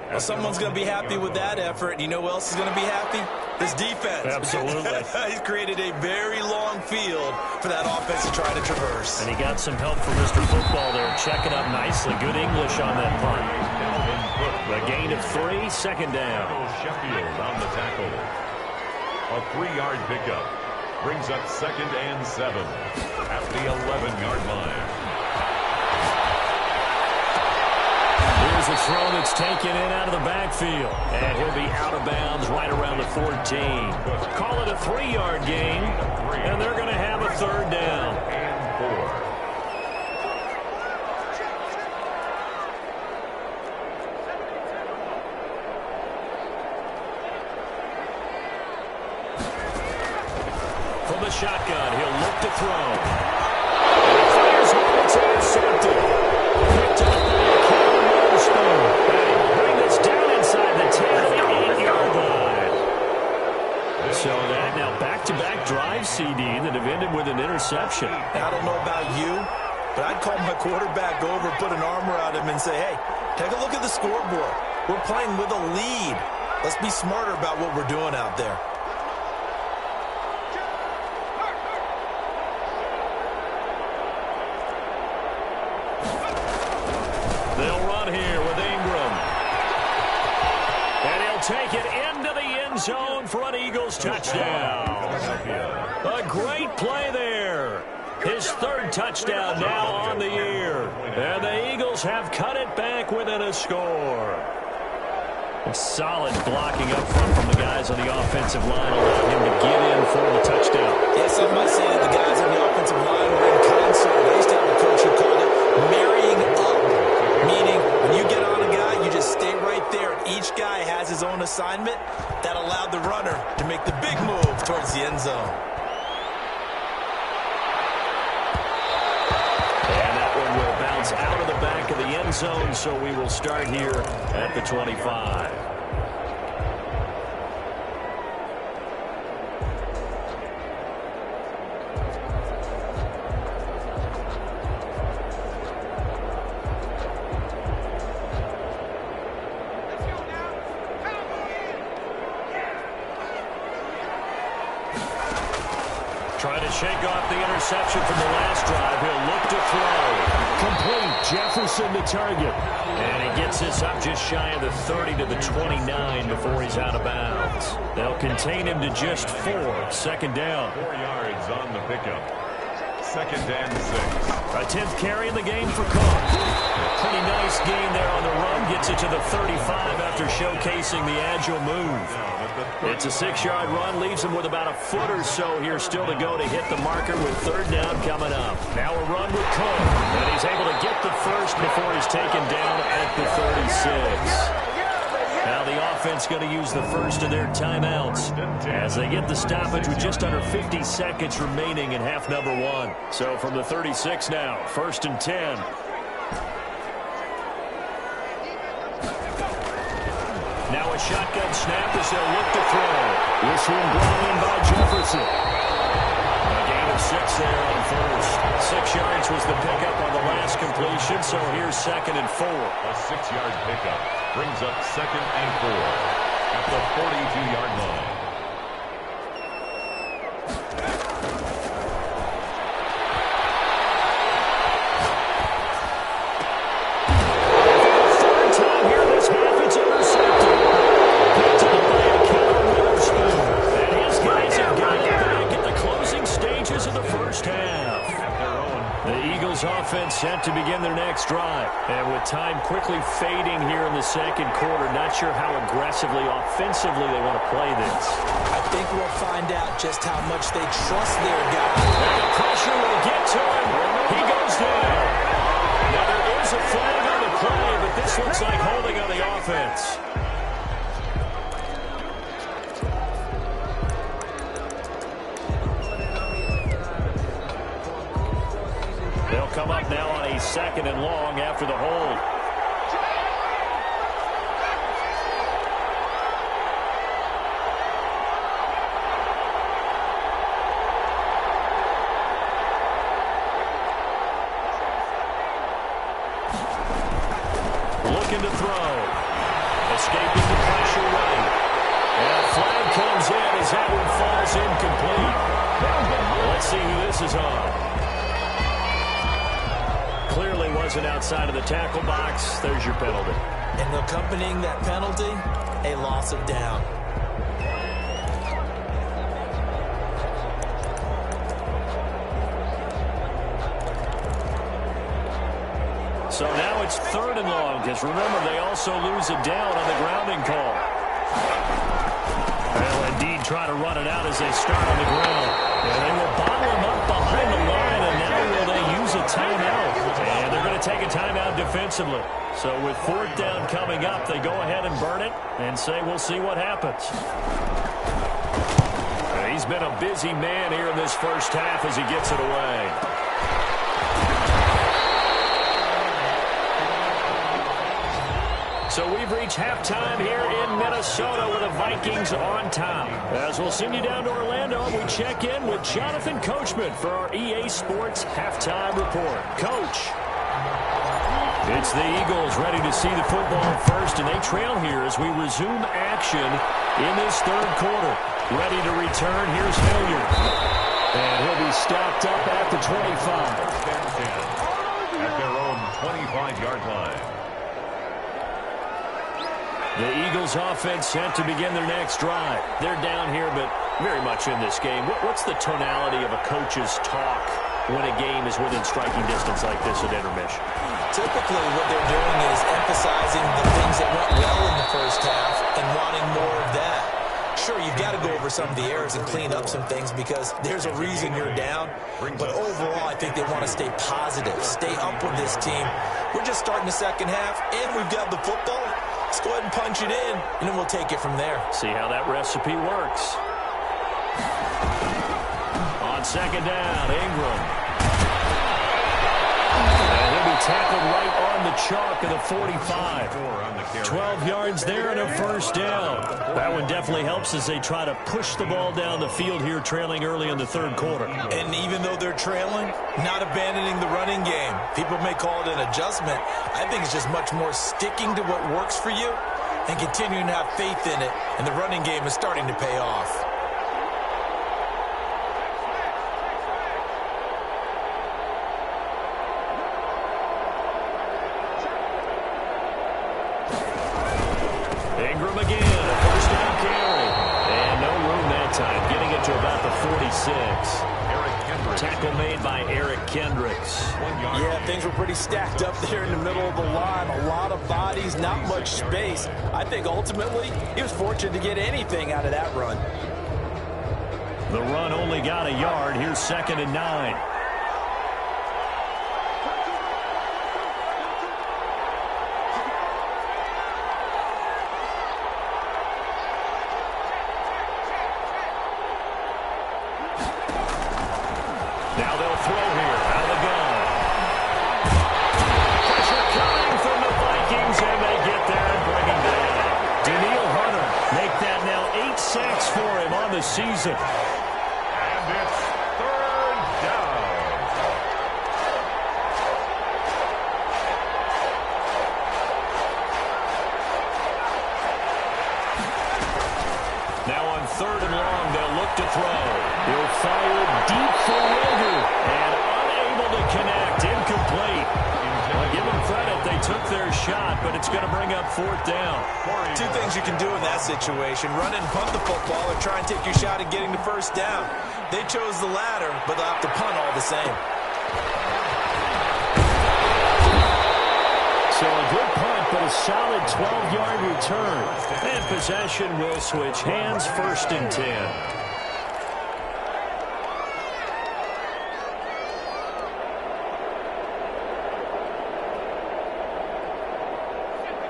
Well, someone's going to be happy with that effort. And you know who else is going to be happy? His defense. Absolutely. He's created a very long field for that offense to try to traverse. And he got some help from Mr. Football there, checking up nicely. Good English on that punt. A gain of 3, second down. Sheffield on the tackle. A 3-yard pickup brings up 2nd and 7 at the 11-yard line. Here's a throw that's taken in out of the backfield. And he'll be out of bounds right around the 14. Call it a 3-yard gain, and they're going to have a third down. And 4. From the shotgun, he'll look to throw. And he fires one, it's intercepted. Picked up by Witherspoon. And he'll bring this down inside the 10 at the 8-yard line. So that now back-to-back drive, CD, that have ended with an interception. I don't know about you, but I'd call my quarterback over, put an arm around him, and say, hey, take a look at the scoreboard. We're playing with a lead. Let's be smarter about what we're doing out there. They'll run here with Ingram. And he'll take it into the end zone for an Eagles touchdown. A great play there. His 3rd touchdown now on the year. And the Eagles have cut it back within a score. A solid blocking up front from the guys on the offensive line allowed him to get in for the touchdown. Yeah, some might say that the guys on the offensive line were in concert. I used to have a coach who called it marrying up, meaning when you get on a guy, you just stay right there. Each guy has his own assignment that allowed the runner to make the big move towards the end zone. And that one will bounce out of the back of the end zone, so we will start here at the 25. Trying to shake off the interception from the last drive. He'll look to throw. Complete. Jefferson to target. And he gets this up just shy of the 30 to the 29 before he's out of bounds. They'll contain him to just 4. Second down. 4 yards on the pickup. 2nd and 6. A 10th carry in the game for Cook. Pretty nice gain there on the run. Gets it to the 35 after showcasing the agile move. It's a 6-yard run. Leaves him with about a foot or so here still to go to hit the marker with 3rd down coming up. Now a run with Cook. And he's able to get the first before he's taken down at the 36. Now the offense going to use the first of their timeouts as they get the stoppage with just under 50 seconds remaining in half number 1. So from the 36 now, 1st and 10. Now a shotgun snap as they'll look to throw. This one brought in by Jefferson. A gain of 6 there on first. 6 yards was the pickup on the last completion, so here's 2nd and 4. A 6-yard pickup brings up 2nd and 4 at the 42-yard line. Third time offense set to begin their next drive. And with time quickly fading here in the second quarter, not sure how aggressively, offensively they want to play this. I think we'll find out just how much they trust their guy. And the pressure will get to him. He goes down. Now there is a flag on the play, but this looks like holding on the offense. They'll come up now on a 2nd and long after the hold. Looking to throw. Escaping the pressure right. And a flag comes in as that one falls incomplete. Let's see who this is on. Clearly wasn't outside of the tackle box. There's your penalty. And accompanying that penalty, a loss of down. So now it's 3rd and long, because remember, they also lose a down on the grounding call. They'll indeed try to run it out as they start on the ground. And they will bottle him up behind the line, and now will they use a timeout? And they're going to take a timeout defensively. So with 4th down coming up, they go ahead and burn it and say we'll see what happens. He's been a busy man here in this first half as he gets it away. So we've reached halftime here in Minnesota with the Vikings on top. As we'll send you down to Orlando, we check in with Jonathan Coachman for our EA Sports Halftime Report. Coach. It's the Eagles ready to see the football first, and they trail here as we resume action in this 3rd quarter. Ready to return, here's Hilliard. And he'll be stopped up at the 25. At their own 25-yard line. The Eagles offense set to begin their next drive. They're down here, but very much in this game. What's the tonality of a coach's talk when a game is within striking distance like this at intermission? Typically, what they're doing is emphasizing the things that went well in the first half and wanting more of that. Sure, you've got to go over some of the errors and clean up some things because there's a reason you're down. But overall, I think they want to stay positive, stay up with this team. We're just starting the second half, and we've got the football. Let's go ahead and punch it in, and then we'll take it from there. See how that recipe works. On 2nd down, Ingram. And he'll be tackled right on the chalk of the 45. 12 yards there and a 1st down. That one definitely helps as they try to push the ball down the field here, trailing early in the 3rd quarter. And even though they're trailing, not abandoning the running game. People may call it an adjustment. I think it's just much more sticking to what works for you and continuing to have faith in it. And the running game is starting to pay off. Ingram again, a 1st down carry. And no room that time, getting it to about the 46. Tackle made by Eric Kendricks. Yeah, things were pretty stacked up there in the middle of the line. A lot of bodies, not much space. I think ultimately he was fortunate to get anything out of that run. The run only got a yard. Here's 2nd and 9. Now they'll throw here out of the gun. Pressure coming from the Vikings, and they get there and bring him down. Daniil Hunter make that now 8 sacks for him on the season. And it's 3rd down. Now on 3rd and long, they'll look to throw. He'll fire deep for Wilder, and unable to connect, incomplete. Well, give them credit, they took their shot, but it's going to bring up 4th down. 2 things you can do in that situation: run and punt the football, or try and take your shot at getting the 1st down. They chose the latter, but they'll have to punt all the same. solid 12-yard return. And possession will switch hands, 1st and 10.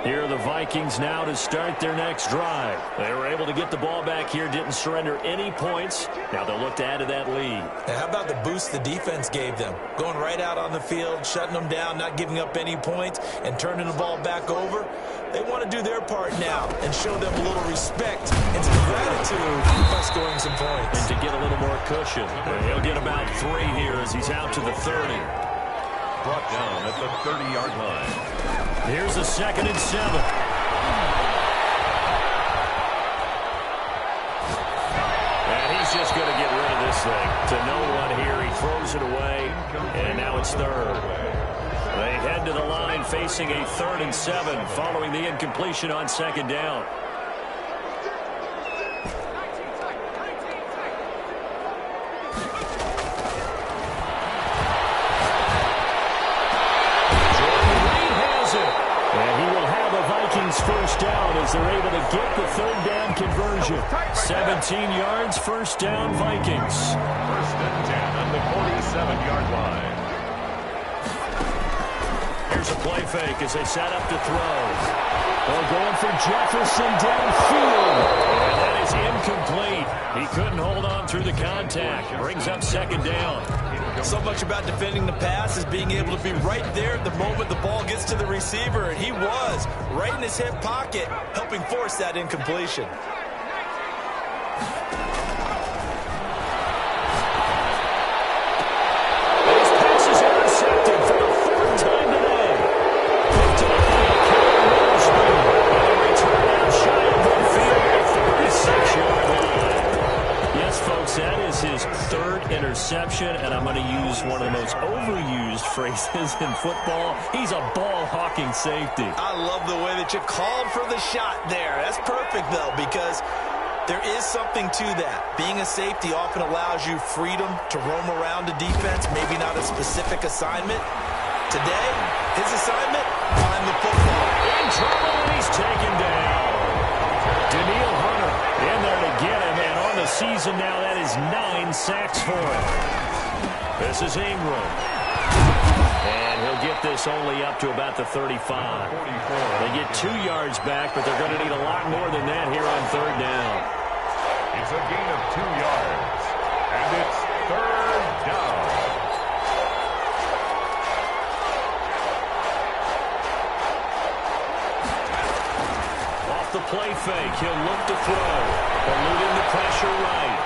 Here are the Vikings now to start their next drive. They were able to get the ball back here, didn't surrender any points. Now they'll look to add to that lead. Now, how about the boost the defense gave them? Going right out on the field, shutting them down, not giving up any points, and turning the ball back over. They want to do their part now and show them a little respect and some gratitude by scoring some points. And to get a little more cushion. He'll get about 3 here as he's out to the 30. Brought down at the 30-yard line. Here's a 2nd and 7. And he's just going to get rid of this thing. To no one here. He throws it away. And now it's 3rd. They head to the line facing a 3rd and 7 following the incompletion on 2nd down. First down as they're able to get the 3rd down conversion. 17 yards, 1st down, Vikings. 1st and 10 on the 47-yard line. Here's a play fake as they set up to throw. They're going for Jefferson downfield. And that is incomplete. He couldn't hold on through the contact. Brings up 2nd down. So much about defending the pass is being able to be right there at the moment the ball gets to the receiver, and he was right in his hip pocket, helping force that incompletion. This pass is intercepted for the 4th time today. Picked up by Kevin Mosby. And a return out shy of midfield at the 36-yard line. Yes, folks, that is his 3rd interception, and I'm going to use one of the most overused phrases in football. He's a ball-hawking safety. I love the way that you called for the shot there. That's perfect, though, because there is something to that. Being a safety often allows you freedom to roam around the defense, maybe not a specific assignment. Today, his assignment, find the football. In trouble, and he's taken down. Daniil Hunter in there to get him, and on the season now, that is 9 sacks for him. This is Ingram. And he'll get this only up to about the 35. They get 2 yards back, but they're going to need a lot more than that here on 3rd down. It's a gain of 2 yards, and it's 3rd down. Off the play fake, he'll look to throw. Eluding the pressure right.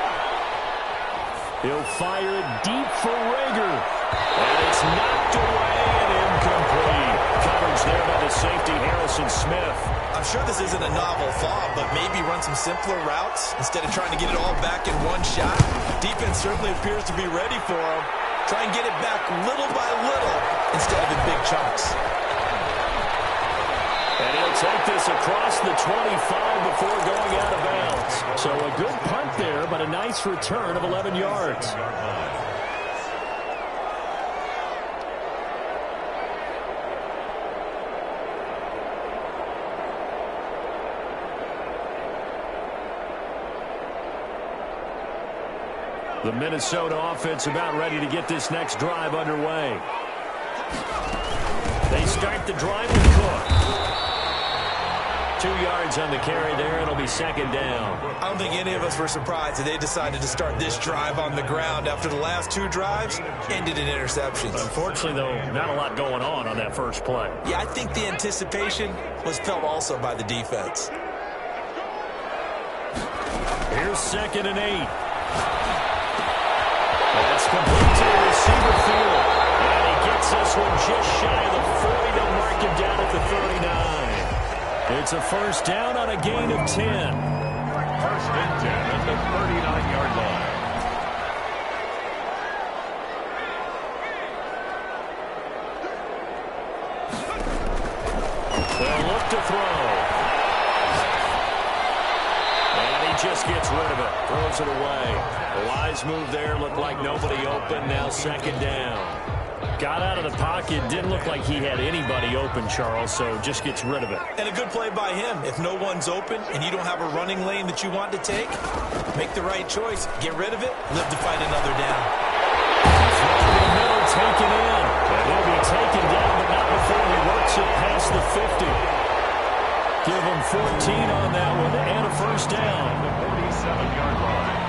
He'll fire it deep for Rager. And it's knocked away and incomplete. Coverage there by the safety, Harrison Smith. I'm sure this isn't a novel thought, but maybe run some simpler routes instead of trying to get it all back in one shot. Defense certainly appears to be ready for him. Try and get it back little by little instead of in big chunks. And he'll take this across the 25 before going out of bounds. So a good punt there, but a nice return of 11 yards. The Minnesota offense about ready to get this next drive underway. They start the drive with Cook. 2 yards on the carry there. It'll be 2nd down. I don't think any of us were surprised that they decided to start this drive on the ground after the last 2 drives ended in interceptions. Unfortunately, though, not a lot going on that first play. Yeah, I think the anticipation was felt also by the defense. Here's 2nd and 8. That's complete to the receiver field. And he gets this one just shy of the 40 to mark him down at the 39. It's a 1st down on a gain of 10. 1st and 10 at the 39-yard line. They'll look to throw. And he just gets rid of it. Throws it away. A wise move there. Looked like nobody open. Now 2nd down. Got out of the pocket. Didn't look like he had anybody open, Charles, so just gets rid of it. And a good play by him. If no one's open and you don't have a running lane that you want to take, make the right choice. Get rid of it. Live to fight another down. Throw in the middle, taken in. And he'll be taken down, but not before he works it past the 50. Give him 14 on that one and a first down. The 47-yard line.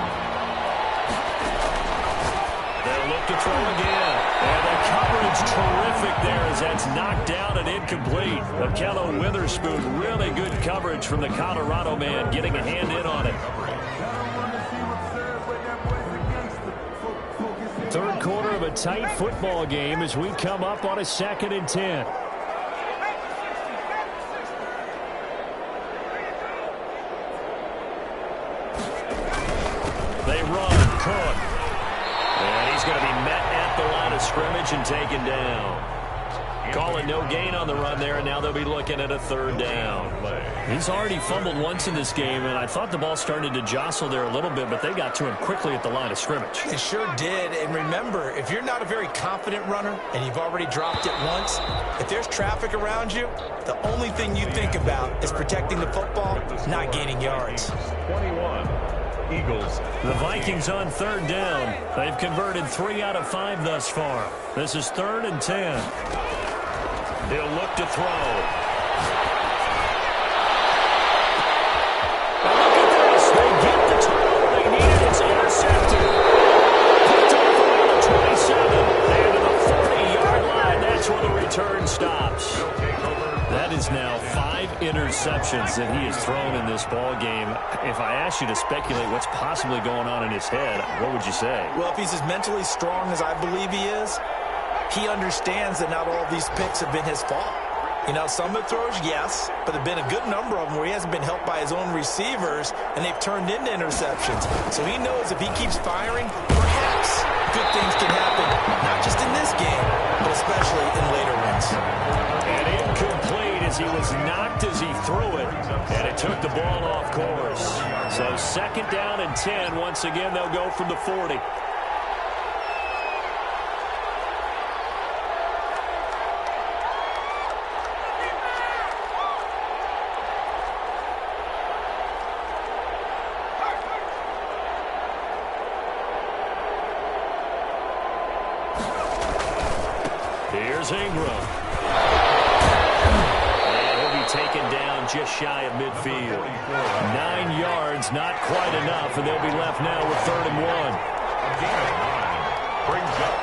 They'll look to throw again. And the coverage terrific there as that's knocked down and incomplete. Akello Witherspoon, really good coverage from the Colorado man, getting a hand in on it. Third quarter of a tight football game as we come up on a 2nd and 10. They run, Cook. And he's going to be met at the line of scrimmage and taken down. Calling no gain on the run there, and now they'll be looking at a 3rd down. He's already fumbled once in this game, and I thought the ball started to jostle there a little bit, but they got to him quickly at the line of scrimmage. They sure did. And remember, if you're not a very confident runner and you've already dropped it once, if there's traffic around you, the only thing you think about is protecting the football, not gaining yards. 21. Eagles. The Vikings on 3rd down. They've converted 3 out of 5 thus far. This is 3rd and 10. He'll look to throw. And look at this. They get the turnover they needed. It's intercepted. Picked off around the 27. And to the 40-yard line. That's where the return stops. That is now 5 interceptions that he has thrown in this ball game. If I asked you to speculate what's possibly going on in his head, what would you say? Well, if he's as mentally strong as I believe he is, he understands that not all of these picks have been his fault. You know, some of the throws, yes, but there have been a good number of them where he hasn't been helped by his own receivers, and they've turned into interceptions. So he knows if he keeps firing, perhaps good things can happen, not just in this game, but especially in later ones. And incomplete as he was knocked as he threw it, and it took the ball off course. So 2nd down and 10. Once again, they'll go from the 40. Here's Ingram. And he'll be taken down just shy of midfield. 9 yards, not quite enough, and they'll be left now with 3rd and 1. Brings up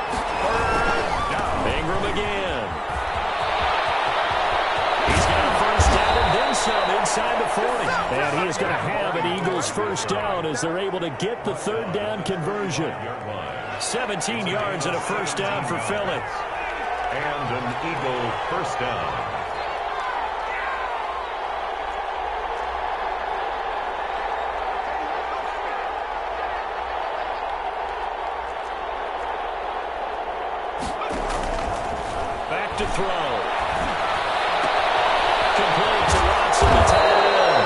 3rd down. Ingram again. He's got a first down and then some inside the 40. And he is going to have an Eagles first down as they're able to get the 3rd down conversion. 17 yards and a first down for Philly. And an Eagle first down. Back to throw. Complete to Watson, the tight end.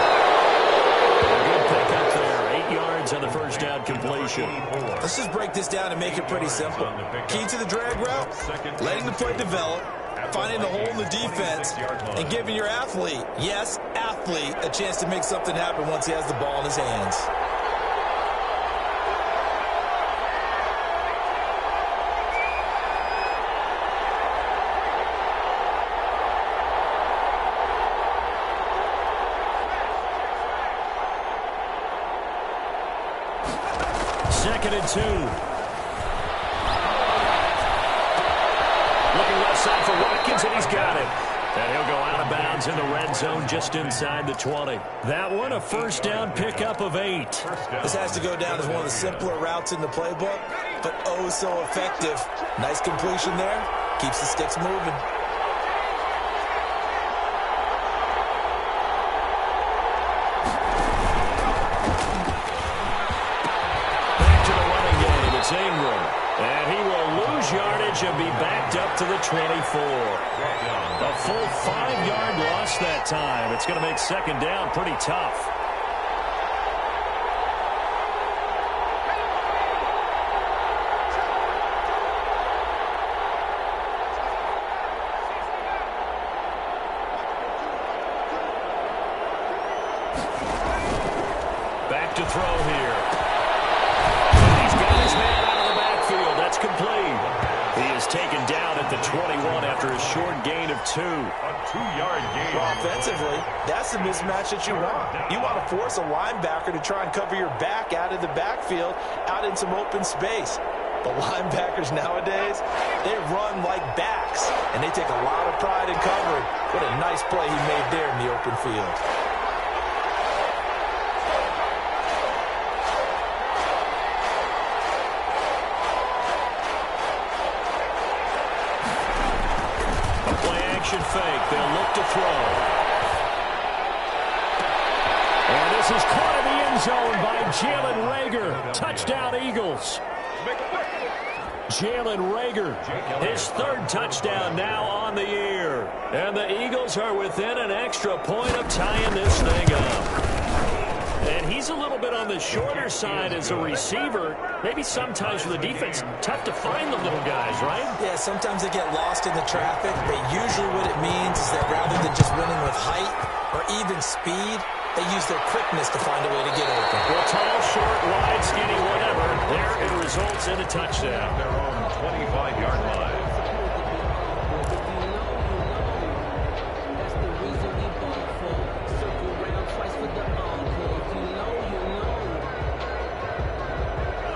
A good pickup there. 8 yards on the first down completion. Let's just break this down and make it pretty simple. Key to the drag route, letting the play develop, finding the hole in the defense, and giving your athlete, yes, athlete, a chance to make something happen once he has the ball in his hands. Second and 2. Looking left side for Watkins, and he's got it. And he'll go out of bounds in the red zone just inside the 20. That one, a first down pickup of 8. This has to go down as one of the simpler routes in the playbook, but oh so effective. Nice completion there. Keeps the sticks moving. Ingram, and he will lose yardage and be backed up to the 24. A full 5-yard loss that time. It's going to make second down pretty tough. throw here. And he's got his man out of the backfield. That's complete. He is taken down at the 21 after a short gain of 2. A 2-yard gain. Well, offensively, that's the mismatch that you want. You want to force a linebacker to try and cover your back out of the backfield, out in some open space. But linebackers nowadays, they run like backs, and they take a lot of pride in covering. What a nice play he made there in the open field. Fake. They'll look to throw. And this is caught in the end zone by Jalen Reagor. Touchdown, Eagles. Jalen Reagor, his 3rd touchdown now on the year. And the Eagles are within an extra point of tying this thing up. And he's a little bit on the shorter side as a receiver. Maybe sometimes for the defense, tough to find the little guys, right? Yeah, sometimes they get lost in the traffic, but usually what it means is that rather than just winning with height or even speed, they use their quickness to find a way to get open. Well, tall, short, wide, skinny, whatever. There it results in a touchdown. Their own 25-yard line.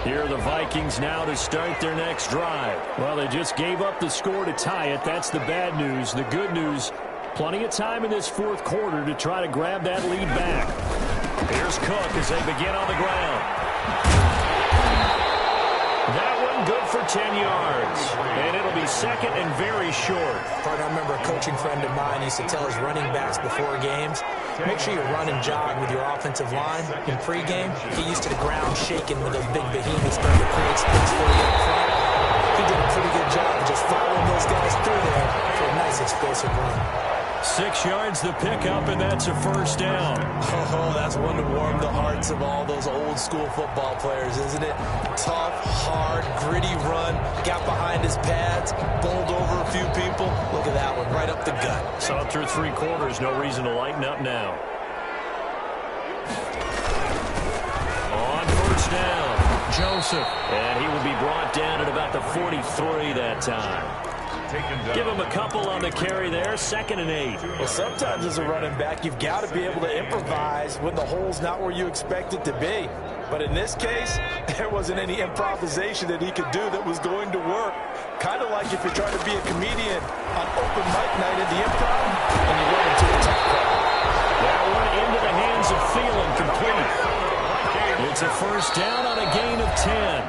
Here are the Vikings now to start their next drive. Well, they just gave up the score to tie it. That's the bad news. The good news, plenty of time in this 4th quarter to try to grab that lead back. Here's Cook as they begin on the ground. That one good for 10 yards. And it'll be 2nd and very short. I remember a coaching friend of mine used to tell his running backs before games, make sure you run and jog with your offensive line. In pregame, get used to the ground shaking with those big behemoths starting to create space for you up front. He did a pretty good job of just following those guys through there for a nice explosive run. 6 yards the pickup, and that's a 1st down. Oh, that's one to warm the hearts of all those old-school football players, isn't it? Tough, hard, gritty run. Got behind his pads, bowled over a few people. Look at that one, right up the gut. Saw through 3 quarters, no reason to lighten up now. On 1st down, Joseph. And he will be brought down at about the 43 that time. Give him a couple on the carry there, 2nd and 8. Well, sometimes as a running back, you've got to be able to improvise when the hole's not where you expect it to be. But in this case, there wasn't any improvisation that he could do that was going to work. Kind of like if you're trying to be a comedian on open mic night at the Improv, and you run into a top crowd. That one into the hands of Thielen, complete. It's a 1st down on a gain of 10.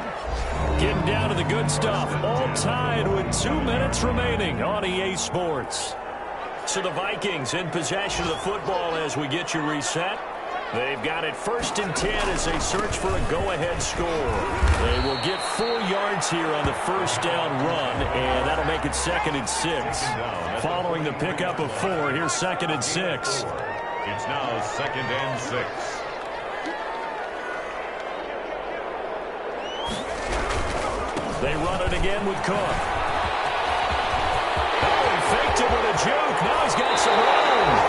Getting down to the good stuff. All tied with 2 minutes remaining on EA Sports. So the Vikings in possession of the football as we get you reset. They've got it 1st and 10 as they search for a go-ahead score. They will get 4 yards here on the 1st down run, and that'll make it 2nd and 6. Following the pickup of 4, here's 2nd and 6. It's now 2nd and 6. They run it again with Cook. Oh, he faked it with a juke. Now he's got some room.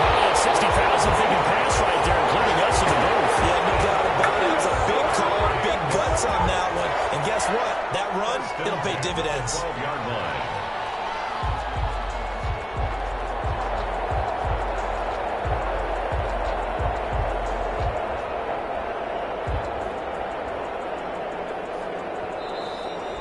Oh, 60,000 thinking pass right there, including us in the booth. Yeah, no doubt about it. It's a big call, big guts on that one. And guess what? That run, it'll pay dividends. 12-yard line.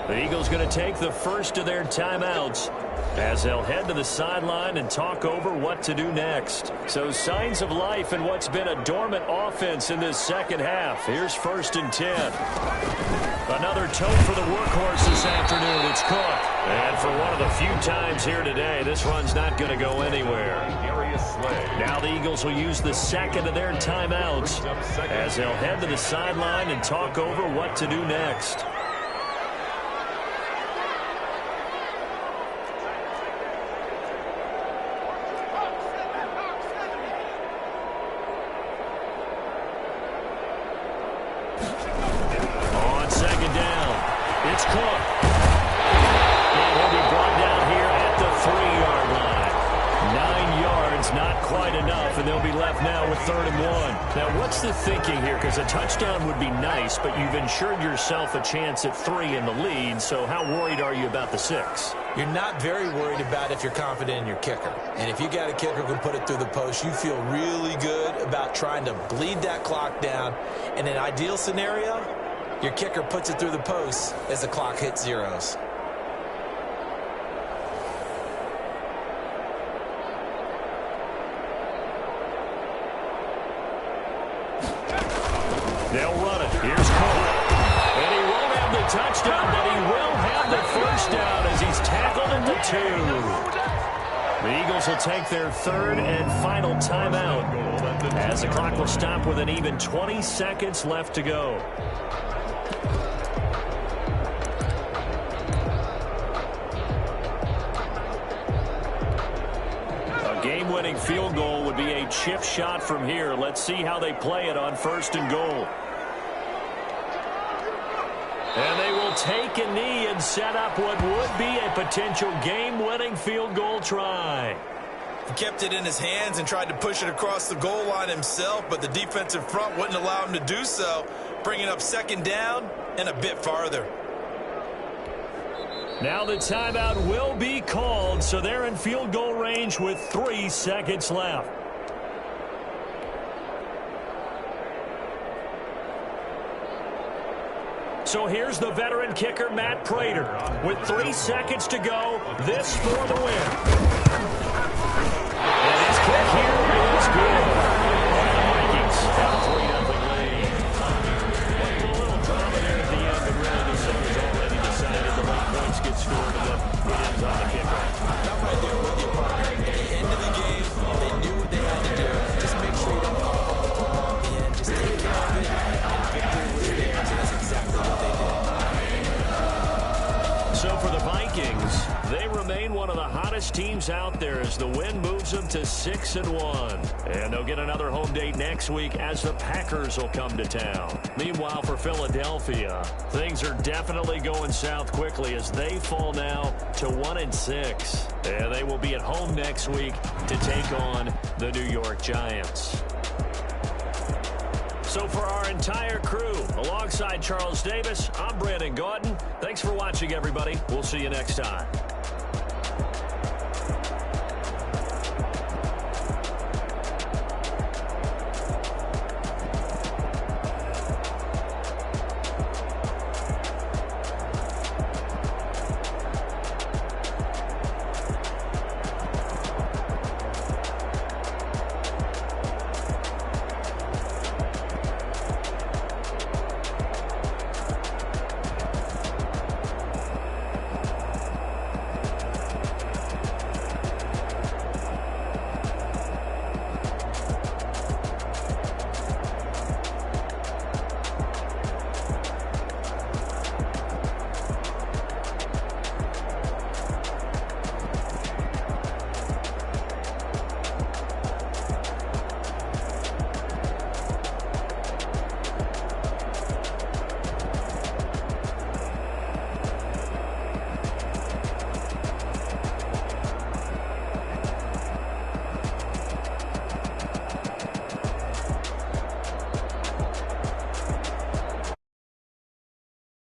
The Eagles going to take the first of their timeouts as they'll head to the sideline and talk over what to do next. So signs of life in what's been a dormant offense in this 2nd half. Here's 1st and 10. Another tote for the workhorse this afternoon. It's Cook. And for one of the few times here today, this run's not going to go anywhere. Now the Eagles will use the 2nd of their timeouts as they'll head to the sideline and talk over what to do next. quite enough, and they'll be left now with 3rd and 1. Now, what's the thinking here? Because a touchdown would be nice, but you've ensured yourself a chance at 3 in the lead, so how worried are you about the 6? You're not very worried about if you're confident in your kicker. And if you got a kicker who can put it through the post, you feel really good about trying to bleed that clock down. In an ideal scenario, your kicker puts it through the post as the clock hits zeros. They'll run it. Here's Cole. And he won't have the touchdown, but he will have the first down as he's tackled at the 2. The Eagles will take their 3rd and final timeout as the clock will stop with an even 20 seconds left to go. A game-winning field goal would be a chip shot from here. Let's see how they play it on 1st and goal. And they will take a knee and set up what would be a potential game-winning field goal try. He kept it in his hands and tried to push it across the goal line himself, but the defensive front wouldn't allow him to do so, bringing up 2nd down and a bit farther. Now the timeout will be called, so they're in field goal range with 3 seconds left. So here's the veteran kicker, Matt Prater. With 3 seconds to go, this for the win. And his kick here is good. And the Vikings have a 3-0 lead. A little drama there at the end, but really this thing was already decided. The late points get scored, and then it ends on the kicker. I'm right there with you, partner. At the end of the game, they knew what they had to do. Just make sure you don't fall off the ball at the end. Just take care of it. Victory was theirs, and that's exactly what they did. So for the Vikings, they remain one of the hottest teams out there as the win moves them to 6-1. And they'll get another home date next week as the Packers will come to town. Meanwhile, for Philadelphia, things are definitely going south quickly as they fall now to 1-6. And they will be at home next week to take on the New York Giants. So for our entire crew, alongside Charles Davis, I'm Brandon Gaudin. Thanks for watching, everybody. We'll see you next time.